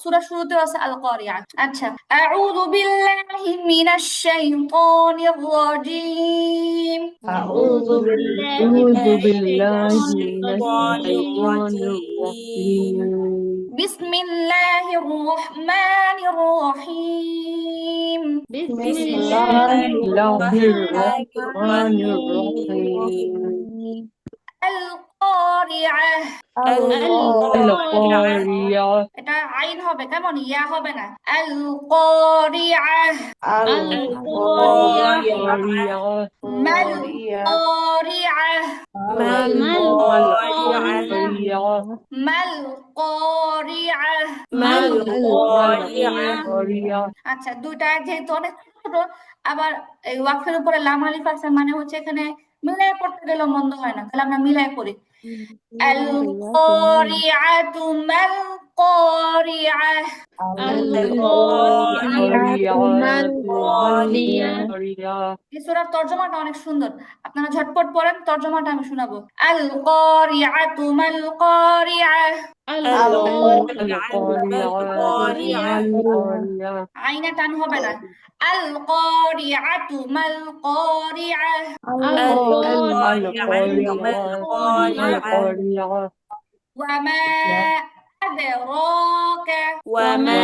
A: সূরার শুরুতেও আছে আল কারিয়া। আচ্ছা, আউযু বিল্লাহি মিনাশ শাইতানির রাজিম।
C: أعوذ بالله
B: أعوذ
C: من
B: بالله
C: الشيطان
B: من الشيطان
C: الرجيم
B: الرجيم
A: বিসমিল্লাহির রাহমানির রাহিম।
E: بسم
C: بسم
E: الله
C: الله
B: الله
C: الرحمن
B: الرحمن
C: الرحيم
B: الرحيم
A: আল কারিয়া,
C: القارعة
B: القارعة
A: এটা আইন হবে, কেমন ইয়া হবে না। আল কারিয়া,
C: القارعة
B: القارعة
A: মাল কারিয়া,
C: ما
E: ما
C: القارعة
B: القارعة
A: মাল কারিয়া।
C: ما
B: ما
C: القارعة
B: القارعة
A: আচ্ছা, দুইটা যেহেতু অনেক ছোট, আবার এই ওয়াকফের উপরে লাম আলিফ আছে, মানে হচ্ছে এখানে মিলাই পড়তে গেলেও মন্দ হয় না, তাহলে আমরা মিলাই পড়ি। আল কারিআতু মাল কারিআ।
C: القارعة
B: ما
C: القارعة
B: القارعة
A: এই সূরার তরজমাটা অনেক সুন্দর, আপনারা ঝটপট পড়েন, তরজমাটা আমি শোনাবো। আল কারিআতু মাল কারিআ।
C: القارعة ما
B: القارعة
C: القارعة
B: ما القارعة
A: আইনে টান হবে না। আল কারিআতু মাল কারিআ।
C: القارعة ما
B: القارعة
C: القارعة
B: القارعة
A: ওয়ামা আদরাকা।
C: وما
B: وما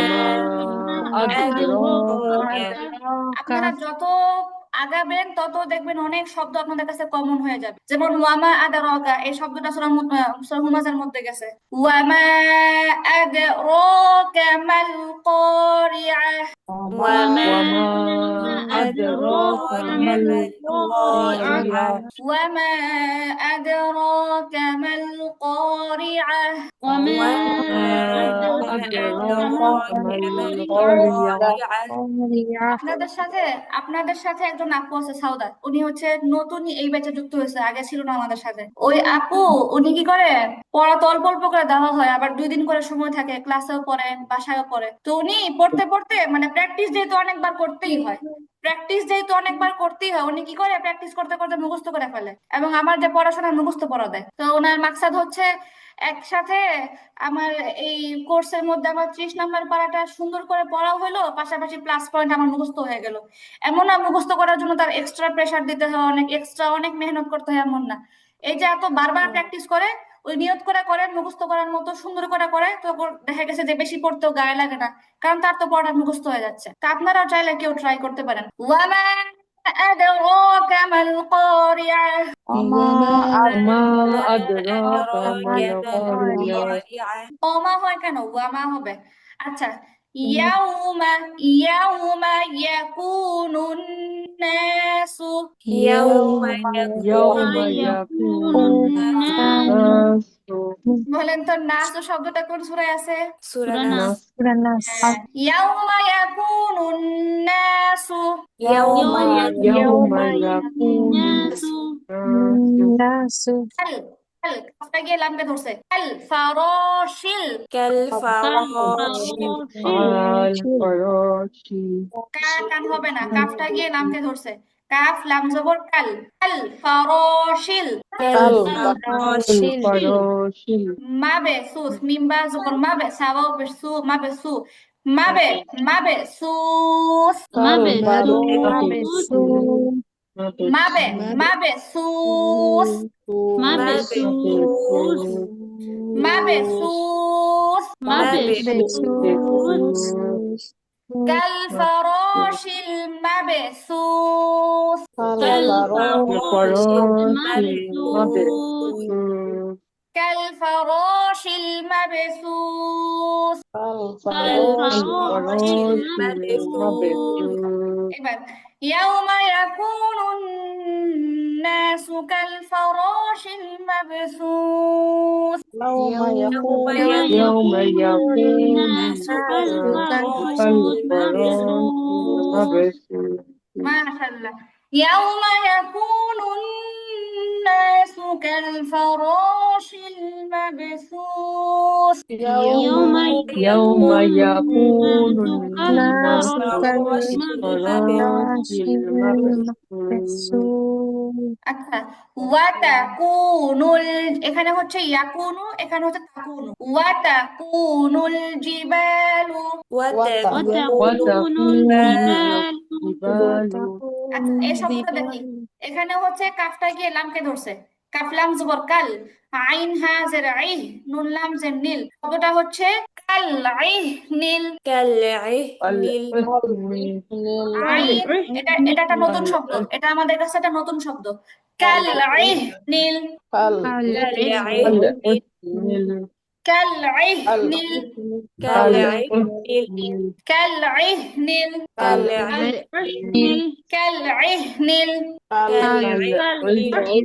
B: أدراك
C: أدراك
A: আপনারা যত আগাবেন তত দেখবেন অনেক শব্দ আপনাদের কাছে কমন হয়ে যাবে। যেমন ওয়ামা আদরাকা, এই শব্দটা সূরা হুমাযার মধ্যে গেছে। ওয়ামা আদরাকা মাল কারিআ।
C: وما
B: وما
C: أدراك
B: أدراك
C: ما
B: ما
C: القارعة
B: القارعة
A: ওয়ামা আদরাকা মাল কারিআ।
E: وما
C: وما
E: أدراك
B: أدراك
E: ما
B: ما
C: القارعة
B: القارعة
A: আপনাদের সাথে একজন আপু আছে সাউদা, উনি হচ্ছে নতুন এই ব্যাচে যুক্ত হয়েছে, আগে ছিল না আমাদের সাথে। ওই আপু উনি কি করে, পড়া তো অল্প অল্প করে দেওয়া হয়, আবার 2 দিন করে সময় থাকে, ক্লাসেও পড়ে বাসায়ও পড়ে। তো উনি পড়তে পড়তে মানে প্র্যাকটিস যেহেতু অনেকবার করতেই হয়, উনি কি করে প্র্যাকটিস করতে করতে মুখস্থ করে ফেলে, এবং আমার যে পড়াশোনা মুখস্থ পড়া দেয়। তো ওনার মাকসাদ হচ্ছে একসাথে আমার এই কোর্সের মধ্যে আমার 30 নাম্বার পড়াটা সুন্দর করে পড়া হলো, পাশাপাশি প্লাস পয়েন্ট আমার মুখস্থ হয়ে গেল। এমন না মুখস্থ করার জন্য তার এক্সট্রা প্রেসার দিতে হয়, অনেক মেহনত করতে হয়, এমন না। এই যে এত বারবার প্র্যাকটিস করে, ওই নিয়ত করে করে মুখস্থ করার মতো সুন্দর করে করে, তো দেখা গেছে যে বেশি পড়তেও গায়ে লাগে না, কারণ তার তো পড়া মুখস্থ হয়ে যাচ্ছে। তা আপনারাও চাইলে কেউ ট্রাই করতে পারেন। ওয়ামা আদরাকা মাল কারিআ।
B: وما
C: وما
B: أدراك
C: أدراك
B: ما
C: ما
B: القارعة
C: القارعة
A: ওমা হয় কেন, ওয়ামা হবে। আচ্ছা, ইয়াউমা ইয়াউমা ইয়াকুনুন নাসু,
C: ইয়াউমা
D: يوم
C: ইয়াকুনুন
D: يكون
C: নাস
D: الناس
A: বলেন তো নাসু শব্দটা কোন সূরায় আছে?
C: সূরা
E: সূরা
C: নাস
E: নাস।
A: হ্যাঁ, ইয়াউমা ইয়াকুনুন নাসু,
C: ইয়াউমা
D: يوم
C: ইয়াকুনুন
D: يكون
E: নাসু
D: الناس
A: কাল কাল কাফটা গিয়ে লামকে ধরছে, কাল ফারাশিল,
C: কাল ফারাশি
D: الفراش
A: কা কান হবে না, কাফটা গিয়ে লামকে ধরছে, কাফ লাম জবর কাল, কাল ফারাশিল,
C: কাল
D: الفراش
C: ফারাশি
A: মাবে সুস মিম্বা জবর মাবে সাওয়াও বেসু মাবে সু, মাবে মাবে সুস,
E: মাবেসুস
A: মাবে মাবে সুস,
E: মাবেসুস
A: মাবে সুস,
E: মাবেসুস
A: কাল ফারাশিল মাবেসুস,
E: কাল
C: ফারাশি
E: মাবেসুস
A: কাল ফারাশিল মাবেসুস।
E: কাল ফারাশিল মাবেসুস
A: এবার ইয়াউমা ইয়াকুনুন নাসু কাল ফারাশিল মাবসুস,
D: يوم يكون
E: الناس كالفراش المبثوث
A: মাশাআল্লাহ, ইয়াউমা ইয়াকুনুন নাসু কাল ফারাশিল মাবসুস,
E: يوم
D: يوم يكون
E: الناس
D: الناس
E: كالفراش
D: كالفراش المبثوث
A: আচ্ছা, ওয়া তাকুনুল, এখানে হচ্ছে ইয়াকুনু, এখানে হচ্ছে তাকুনু, ওয়া তাকুনুল জিবালু,
E: وتكون الجبال
A: আচ্ছা এই শব্দটা দেখি, এখানে হচ্ছে কাফটা গিয়ে লামকে ধরছে, কাফ লাম জবর কাল, আইন হা জের আইহ, নুন লাম জের নীল, শব্দটা হচ্ছে কাল আইহ নীল,
C: নীল
A: আইন, এটা একটা নতুন শব্দ, এটা আমাদের কাছে একটা নতুন শব্দ, কাল আইহ নীল, কাল আইহ নীল, কাল আইহ নীল, কাল আইহ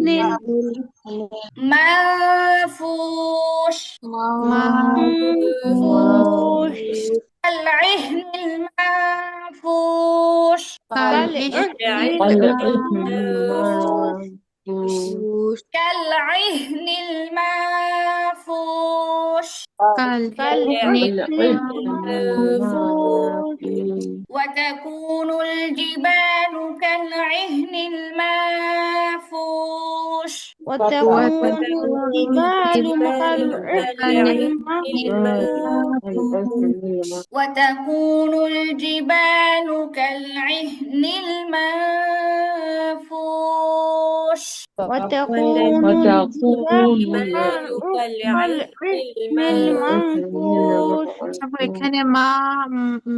A: নীল, মাফুশ, كالعهن المنفوش، كالعهن المنفوش، وتكون الجبال كالعهن المنفوش،
E: وتكون الجبال
A: وتكون الجبال كالعهن المنفوش،
E: وتكون الجبال المنفوش
H: তারপর এখানে মা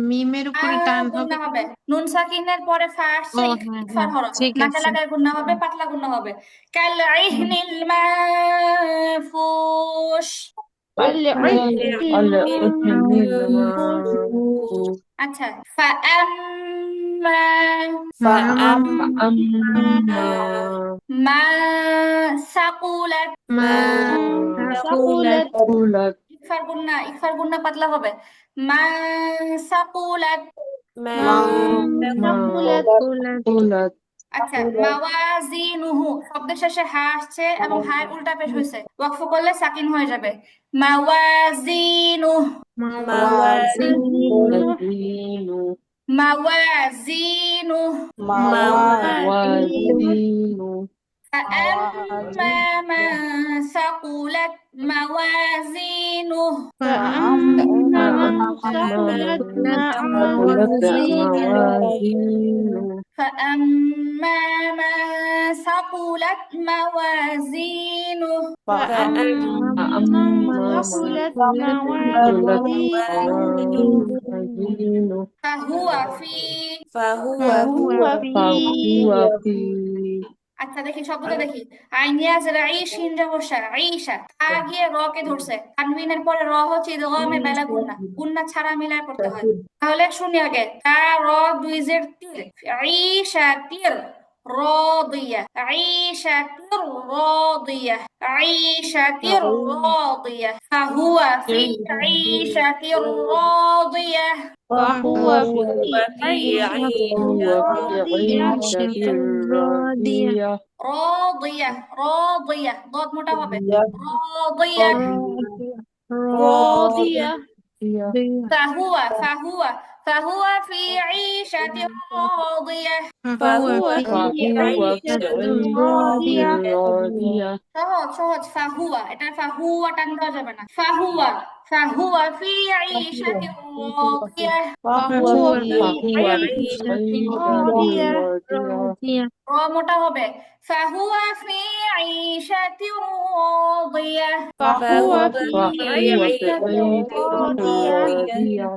H: মিমের উপরে টান হবে
A: গুণা হবে, নুন সাকিনের পরে ফা আসছে,
H: ও হ্যাঁ
A: ইকফার
H: হ্যাঁ
A: হরফ,
H: ঠিক
A: নাকে
H: আছে
A: লাগায় গুণা হবে, পাতলা গুণা হবে, কাল ইহনিল মানফুশ। আচ্ছা, মা সাকুলাত, ইকফার গুন্না পাতলা হবে, মা সাকুলাত। আচ্ছা, মাওয়াজিনুহু শব্দের শেষে হা আসছে এবং হায় উল্টা পেশ হয়েছে, ওয়াকফ করলে সাকিন হয়ে যাবে, মাওয়াজিনুহ, মাওয়াজিনুহ। فأما من ثقلت موازينه
E: فأما من ثقلت موازينه
A: فأما من ثقلت موازينه
E: فأما من ثقلت موازينه
A: فهو في
E: فهو في
A: আচ্ছা দেখি শব্দটা দেখি। আইনিয়া জেরা ঈশিন রে বসা ঈশা তা গিয়ে র কে ধরছে, তানবিনের পরে র হচ্ছে ইদগামে বেলা গুন্না, গুন্না ছাড়া মিলায় পড়তে হয়। তাহলে শুনি আগে, তা র দুই জের তির, ঈশা তির راضية عيشة راضية عيشة راضية فهو في عيشة راضية
E: فهو
B: فهو
E: في
C: وفي
E: عيشة
B: عيشة
E: راضية
B: راضية
A: راضية راضية ضاد মোটা হবে راضية
E: راضية
A: فهو في عيشة راضية
E: فهو في
B: فهو في
E: عيشة
B: عيشة
E: راضية
B: راضية
A: সহজ সহজ ফাহুয়া, এটা ফাহুয়া টান দেওয়া যাবে না, ফাহুয়া ফি ঈশাতি রাদিয়া
E: فهو في
B: فهو في
E: عيشة
B: عيشة
E: راضية
B: راضية
A: র মোটা হবে ফাহুয়া ফি ঈশাতি রাদিয়া
E: فهو في
B: فهو في
E: عيشة
B: عيشة
E: راضية
B: راضية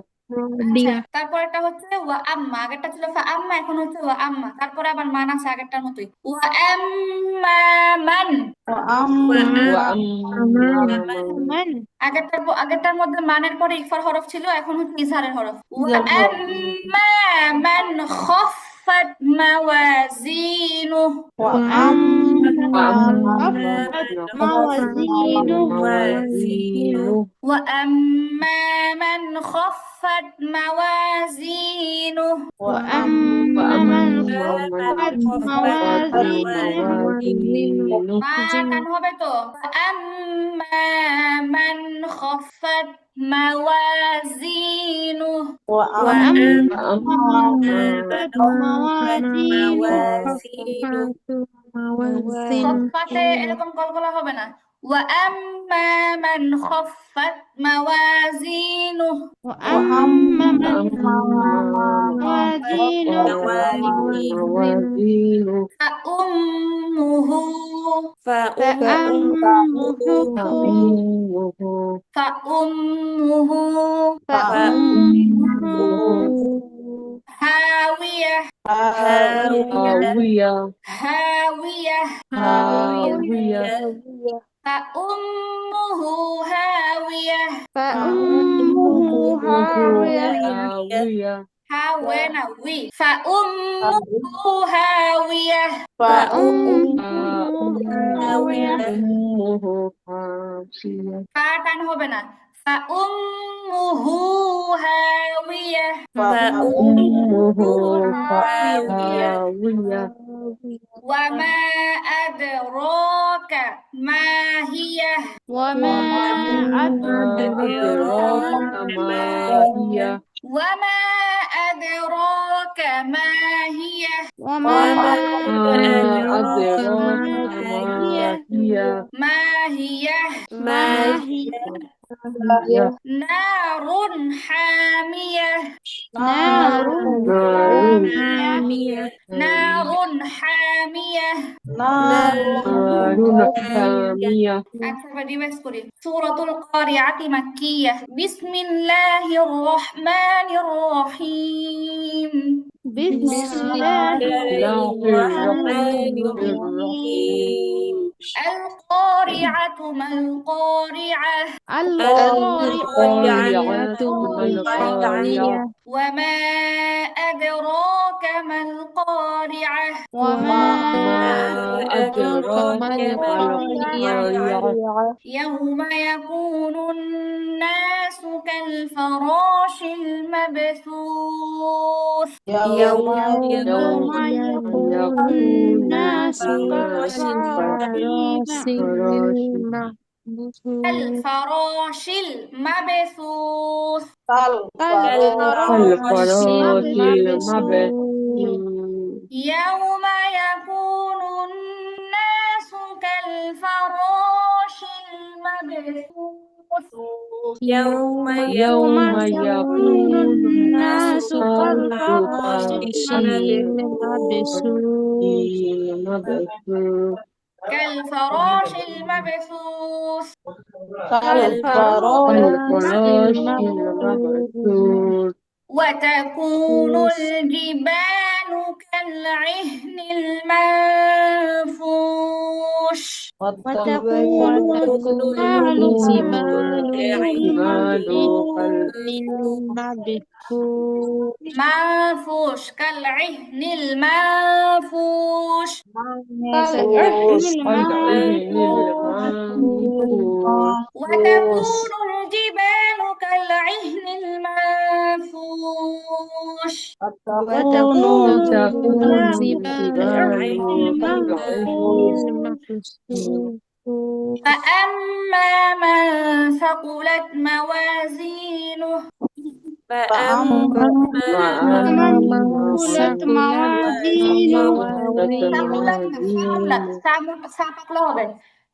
A: আচ্ছা তারপরটা হচ্ছে ওয়া আম্মা, আগেরটা ছিল ফা আম্মা, এখন হচ্ছে ওয়া আম্মা, তারপরে আবার মান আছে আগেরটার মতোই। ওয়া আম্মা মান,
B: وأما
E: من
A: আগেরটার মধ্যে মানের পরে ইকফার হরফ ছিল, এখন হচ্ছে ইজহারের হরফ। ওয়া আম্মা মান খাফফাত মাওয়াজিনু
E: وأما
B: وأما
E: خفت
B: من
E: موازينه
B: موازينه
A: وأما من خفت موازينه
E: وأما من
B: وأما
E: خفت
B: من خفت
E: موازينه
B: موازينه
A: মা টান হবে তো, وأما من خفت موازينه
E: وأما
B: وأما
E: من
B: من
E: خفت موازينه
A: খফফাতে এরকম কলকলা হবে না, وأما من خفت موازينه
E: وأما من
B: وأما من
E: موازينه
B: موازينه
A: فأمه
E: فأمه
B: فأمه
E: فأمه
A: هاوية
B: هاوية
A: هاوية
B: هاوية
A: فأمه هاوية
E: فأمه هاوية
B: هاوية
A: هاوية وي فأمه هاوية
E: فأمه هاوية
B: أمه هاوية
A: فاتن হবে না فأمه هاوية
B: أمه
E: هاوية
B: هاوية
A: وما أدراك ما هي
E: وما أدراك
B: ما هي
A: وما أدراك ما هي
E: وما
B: أدراك
E: ما هي
A: ما هي
E: ما هي
A: نار حامية
E: نار
B: حامية
A: نار حامية
B: نار حامية
A: আচ্ছা এবার রিভাইজ করি। সূরাতুল কারিআতি মাক্কিয়া। বিসমিল্লাহির রহমানির রহিম।
E: بسم الله
B: الله
E: الرحمن
B: الرحمن
E: الرحيم
A: আল কারিআতু মাল কারিআহ
E: القارعة
B: القارعة ما القارعة
A: وما أدراك ما القارعة
E: وما
B: ما
E: أدراك
B: أدراك
E: ما
B: ما
E: القارعة
B: القارعة
A: يوم يكون الناس كالفراش المبثوث
E: يوم
B: يوم
E: يكون
B: يكون
E: الناس
B: الناس كالفراش
A: كالفراش المبثوث
E: كالفراش
B: كالفراش
E: المبثوث
B: المبثوث
A: يوم يكون الناس كالفراش المبثوث
E: يوم
B: يوم
E: يكون
B: يكون
E: الناس
B: الناس
E: كالفراش المبثوث
B: المبثوث
A: كالفراش المبثوث
B: كالفراش المبثوث
A: وتكون الجبال كالعهن المنفوش
E: وتكون
B: وتكون
E: الجبال
B: الجبال
A: منفوش كالعهن المنفوش
E: كالعهن
B: كالعهن المنفوش
A: وتكون الجبال كالعهن المنفوش
E: وتكون
B: وتكون
E: الجبال
B: الجبال كالعهن
A: فأما من ثقلت موازينه
C: فأما
E: من
C: من
E: ثقلت
C: ثقلت
E: موازينه
C: موازينه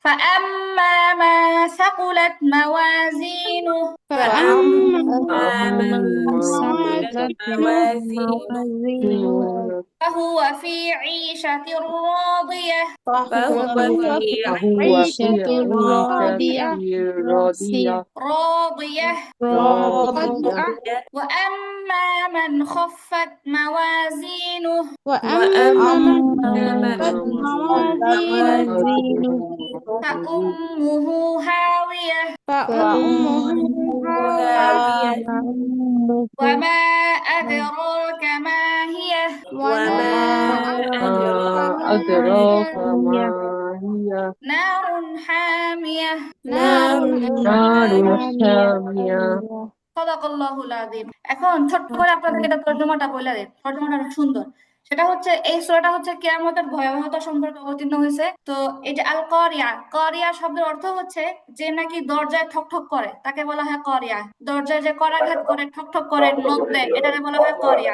A: فأما من ثقلت موازينه
C: فأما من ثقلت
E: ثقلت
C: موازينه
A: فهو في عيشة راضية
C: فهو في
B: فهو في
C: عيشة
B: عيشة
C: راضية
B: راضية
A: راضية
B: راضية
A: وأما من خفت موازينه
E: وأما من
C: وأما
E: خفت
C: من
E: موازينه
A: فأمه هاوية
E: فأمه هاوية
C: هاوية
A: وما أدراك ما هي
C: وما
B: أدراك
C: أدراك
B: ما
C: ما
B: هي
A: نار حامية
C: نار
B: نار
C: حامية
B: حامية
A: সাদাকাল্লাহুল আযীম। এখন ছোট্ট করে আপনাদেরকে এটা তর্জমাটা বলে দেই, তর্জমাটা অনেক সুন্দর। সেটা হচ্ছে এই সূরাটা হচ্ছে কিয়ামতের ভয়াবহতা সম্পর্কে অবতীর্ণ হয়েছে। তো এই যে আল কারিয়া, কারিয়া শব্দের অর্থ হচ্ছে যে নাকি দরজায় ঠক ঠক করে তাকে বলা হয় কারিয়া। দরজায় যে করাঘাত করে, ঠক ঠক করে, নক দেয়, এটাকে বলা হয় কারিয়া।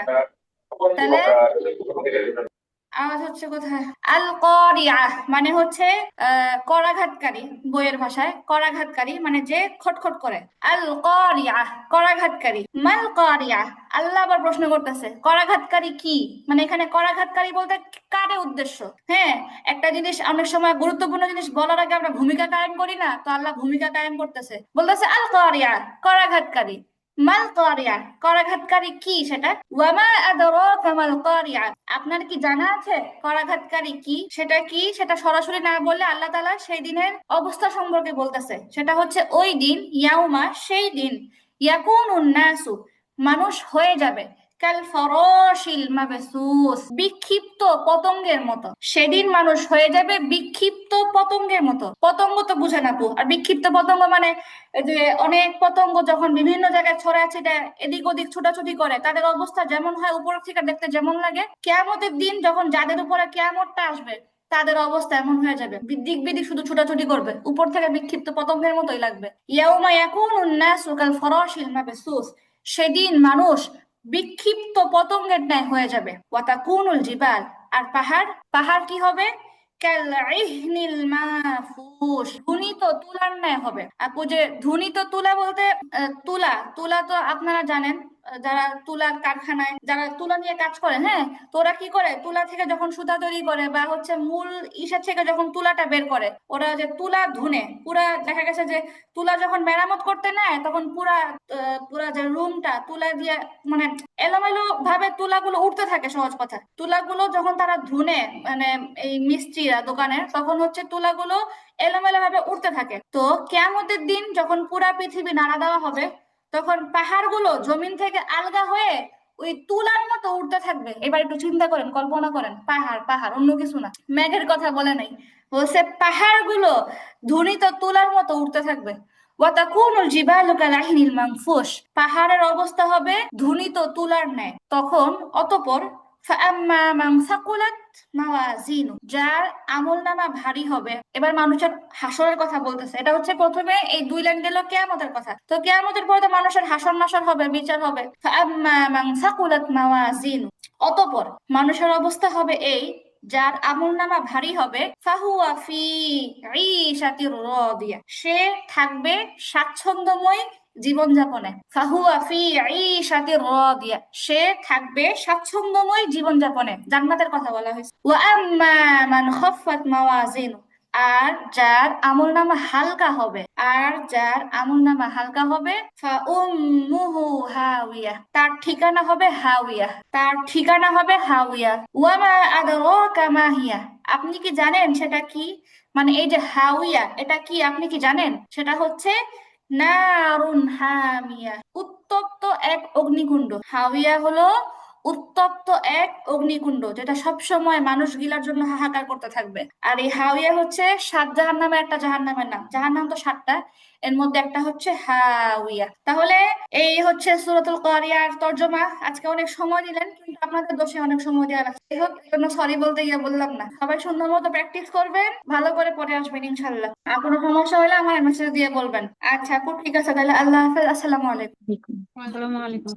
A: তাহলে আওয়াজ হচ্ছে কোথায়? আল কারিয়া মানে হচ্ছে করাঘাতকারী, বইয়ের ভাষায় করাঘাতকারী মানে যে খটখট করে। আল কারিয়া করাঘাতকারী। মাল কারিয়া, আল্লাহ আবার প্রশ্ন করতেছে করাঘাতকারী কি, মানে এখানে করাঘাতকারী বলতে কারে উদ্দেশ্য। হ্যাঁ, একটা জিনিস অনেক সময় গুরুত্বপূর্ণ জিনিস বলার আগে আমরা ভূমিকা কায়েম করি না, তো আল্লাহ ভূমিকা কায়েম করতেছে, বলতেছে আল কারিয়া করাঘাতকারী। মাল কারিয়া করাঘাতকারী কি সেটা। ওয়ামা আদরাকা মাল কারিয়া, আপনার কি জানা আছে করাঘাতকারী কি, সেটা কি, সেটা সরাসরি না বললে আল্লাহ তাআলা সেই দিনের অবস্থা সম্পর্কে বলতেছে। সেটা হচ্ছে ওই দিন, ইয়াউমা সেই দিন, ইয়াকুনুন নাসু মানুষ হয়ে যাবে, কাল ফরাশিল মাবসুস বিক্ষিপ্ত পতঙ্গের মতো। সেদিন মানুষ হয়ে যাবে বিক্ষিপ্ত পতঙ্গের মতো। পতঙ্গ তো বুঝে না আপু, আর বিক্ষিপ্ত পতঙ্গ মানে এই যে অনেক পতঙ্গ যখন বিভিন্ন জায়গায় ছড়ায় ছিটায় এদিক ওদিক ছোটাছুটি করে, তাদের অবস্থা যেমন হয় উপর থেকে দেখতে যেমন লাগে, কিয়ামতের দিন যখন যাদের উপরে কিয়ামতটা আসবে তাদের অবস্থা এমন হয়ে যাবে, দিক বিদিক শুধু ছোটাছুটি করবে, উপর থেকে বিক্ষিপ্ত পতঙ্গের মতোই লাগবে। ইয়াউমা ইয়াকুনুন নাসু কাল ফরাশিল মাবসুস, সেদিন মানুষ বিক্ষিপ্ত পতঙ্গের ন্যায় হয়ে যাবে। ওয়াতাকুনুল জিবাল, আর পাহাড়, পাহাড় কি হবে? কালইহনিল মাহফুস, ধুনিত তুলার ন্যায় হবে। আপু যে ধুনিত তুলা বলতে তুলা, তুলা তো আপনারা জানেন, যারা তুলার কারখানায় যারা তুলা নিয়ে কাজ করে, হ্যাঁ, তো ওরা কি করে, তুলা থেকে যখন সুতা তৈরি করে বা হচ্ছে মূল ইসা থেকে যখন তুলাটা বের করে, ওরা যে তুলা ধুনে, পুরা দেখা গেছে যে তুলা যখন মেরামত করতে নেয় তখন পুরা পুরা যে রুমটা তুলা দিয়ে মানে এলোমেলো ভাবে তুলাগুলো উঠতে থাকে। সহজ কথা, তুলাগুলো যখন তারা ধুনে মানে এই মিস্ত্রিরা দোকানের, তখন হচ্ছে তুলাগুলো এলোমেলো ভাবে উঠতে থাকে। তো কিয়ামতের দিন যখন পুরা পৃথিবী নাড়া দেওয়া হবে, তখন পাহাড়গুলো জমিন থেকে আলগা হয়ে ওই তুলার মতো উঠতে থাকবে। এবার একটু চিন্তা করেন, কল্পনা করেন, পাহাড়, পাহাড় অন্য কিছু না, মেঘের কথা বলে নাই, বলছে পাহাড়গুলো ধুনিত তুলার মতো উঠতে থাকবে। ওয়াতাকুনুল জিবালু কালাহিনিল মানফুস, পাহাড়ের অবস্থা হবে ধুনিত তুলার ন্যায়। তখন অতঃপর ফাআম্মা মান সাকুলাত মাওয়াজিনু, যার আমলনামা ভারী হবে। এবার মানুষের হাসরের কথা বলতেছে। এটা হচ্ছে প্রথমে এই দুই লাইন দিল কিয়ামতের কথা, তো কিয়ামতের পরে তো মানুষের হাসর নাসর হবে, বিচার হবে। ফাআম্মা মান সাকুলাত মাওয়াজিনু, অতঃপর মানুষের অবস্থা হবে এই, যার আমলনামা ভারী হবে। ফাহুয়া ফি ঈশাতির রাদিয়া, সে থাকবে স্বাচ্ছন্দ্যময় জীবনযাপনে। ফাহুয়া ফি ঈশাতির রাদিয়া, সে থাকবে স্বাচ্ছন্দ্যময় জীবনযাপনে, জান্নাতের কথা বলা হয়েছে। ওয়া আম্মা মান খাফফাত মাওয়াজিনু, আর যার আমলনামা হালকা হবে, আর যার আমলনামা হালকা হবে, ফাউম্মুহু হাওিয়া, তার ঠিকানা হবে হাওিয়া, তার ঠিকানা হবে হাওিয়া। ওয়ামা আদরাকা মা হিয়া, আপনি কি জানেন সেটা কি? মানে এই যে হাওিয়া, এটা কি আপনি কি জানেন? সেটা হচ্ছে নারুন হামিয়া, উত্তপ্ত এক অগ্নিকুণ্ড। হাওিয়া হলো উত্তপ্ত এক অগ্নিকুণ্ড, যেটা সব সময় মানুষ গিলার জন্য হাহাকার করতে থাকবে। আর এই হাওিয়া হচ্ছে 7 জাহান্নামের একটা জাহান্নামের নাম। জাহান্নাম তো 7টা, এর মধ্যে একটা হচ্ছে হাওিয়া। তাহলে এই হচ্ছে সূরাতুল কারিয়ার তরজমা। আজকে অনেক সময় দিলেন, কিন্তু আপনাদের দোষে অনেক সময় দেওয়া লাগছে। যাই হোক, এই জন্য সরি বলতে গিয়ে বললাম না। সবাই সুন্দর মতো প্র্যাকটিস করবেন, ভালো করে পড়ে আসবেন ইনশাল্লাহ। আর কোনো সমস্যা হলে আমার মেসেজ দিয়ে বলবেন। আচ্ছা আপু, ঠিক আছে, তাহলে আল্লাহ হাফেজ, আসসালামু আলাইকুম।
E: আসসালামু আলাইকুম।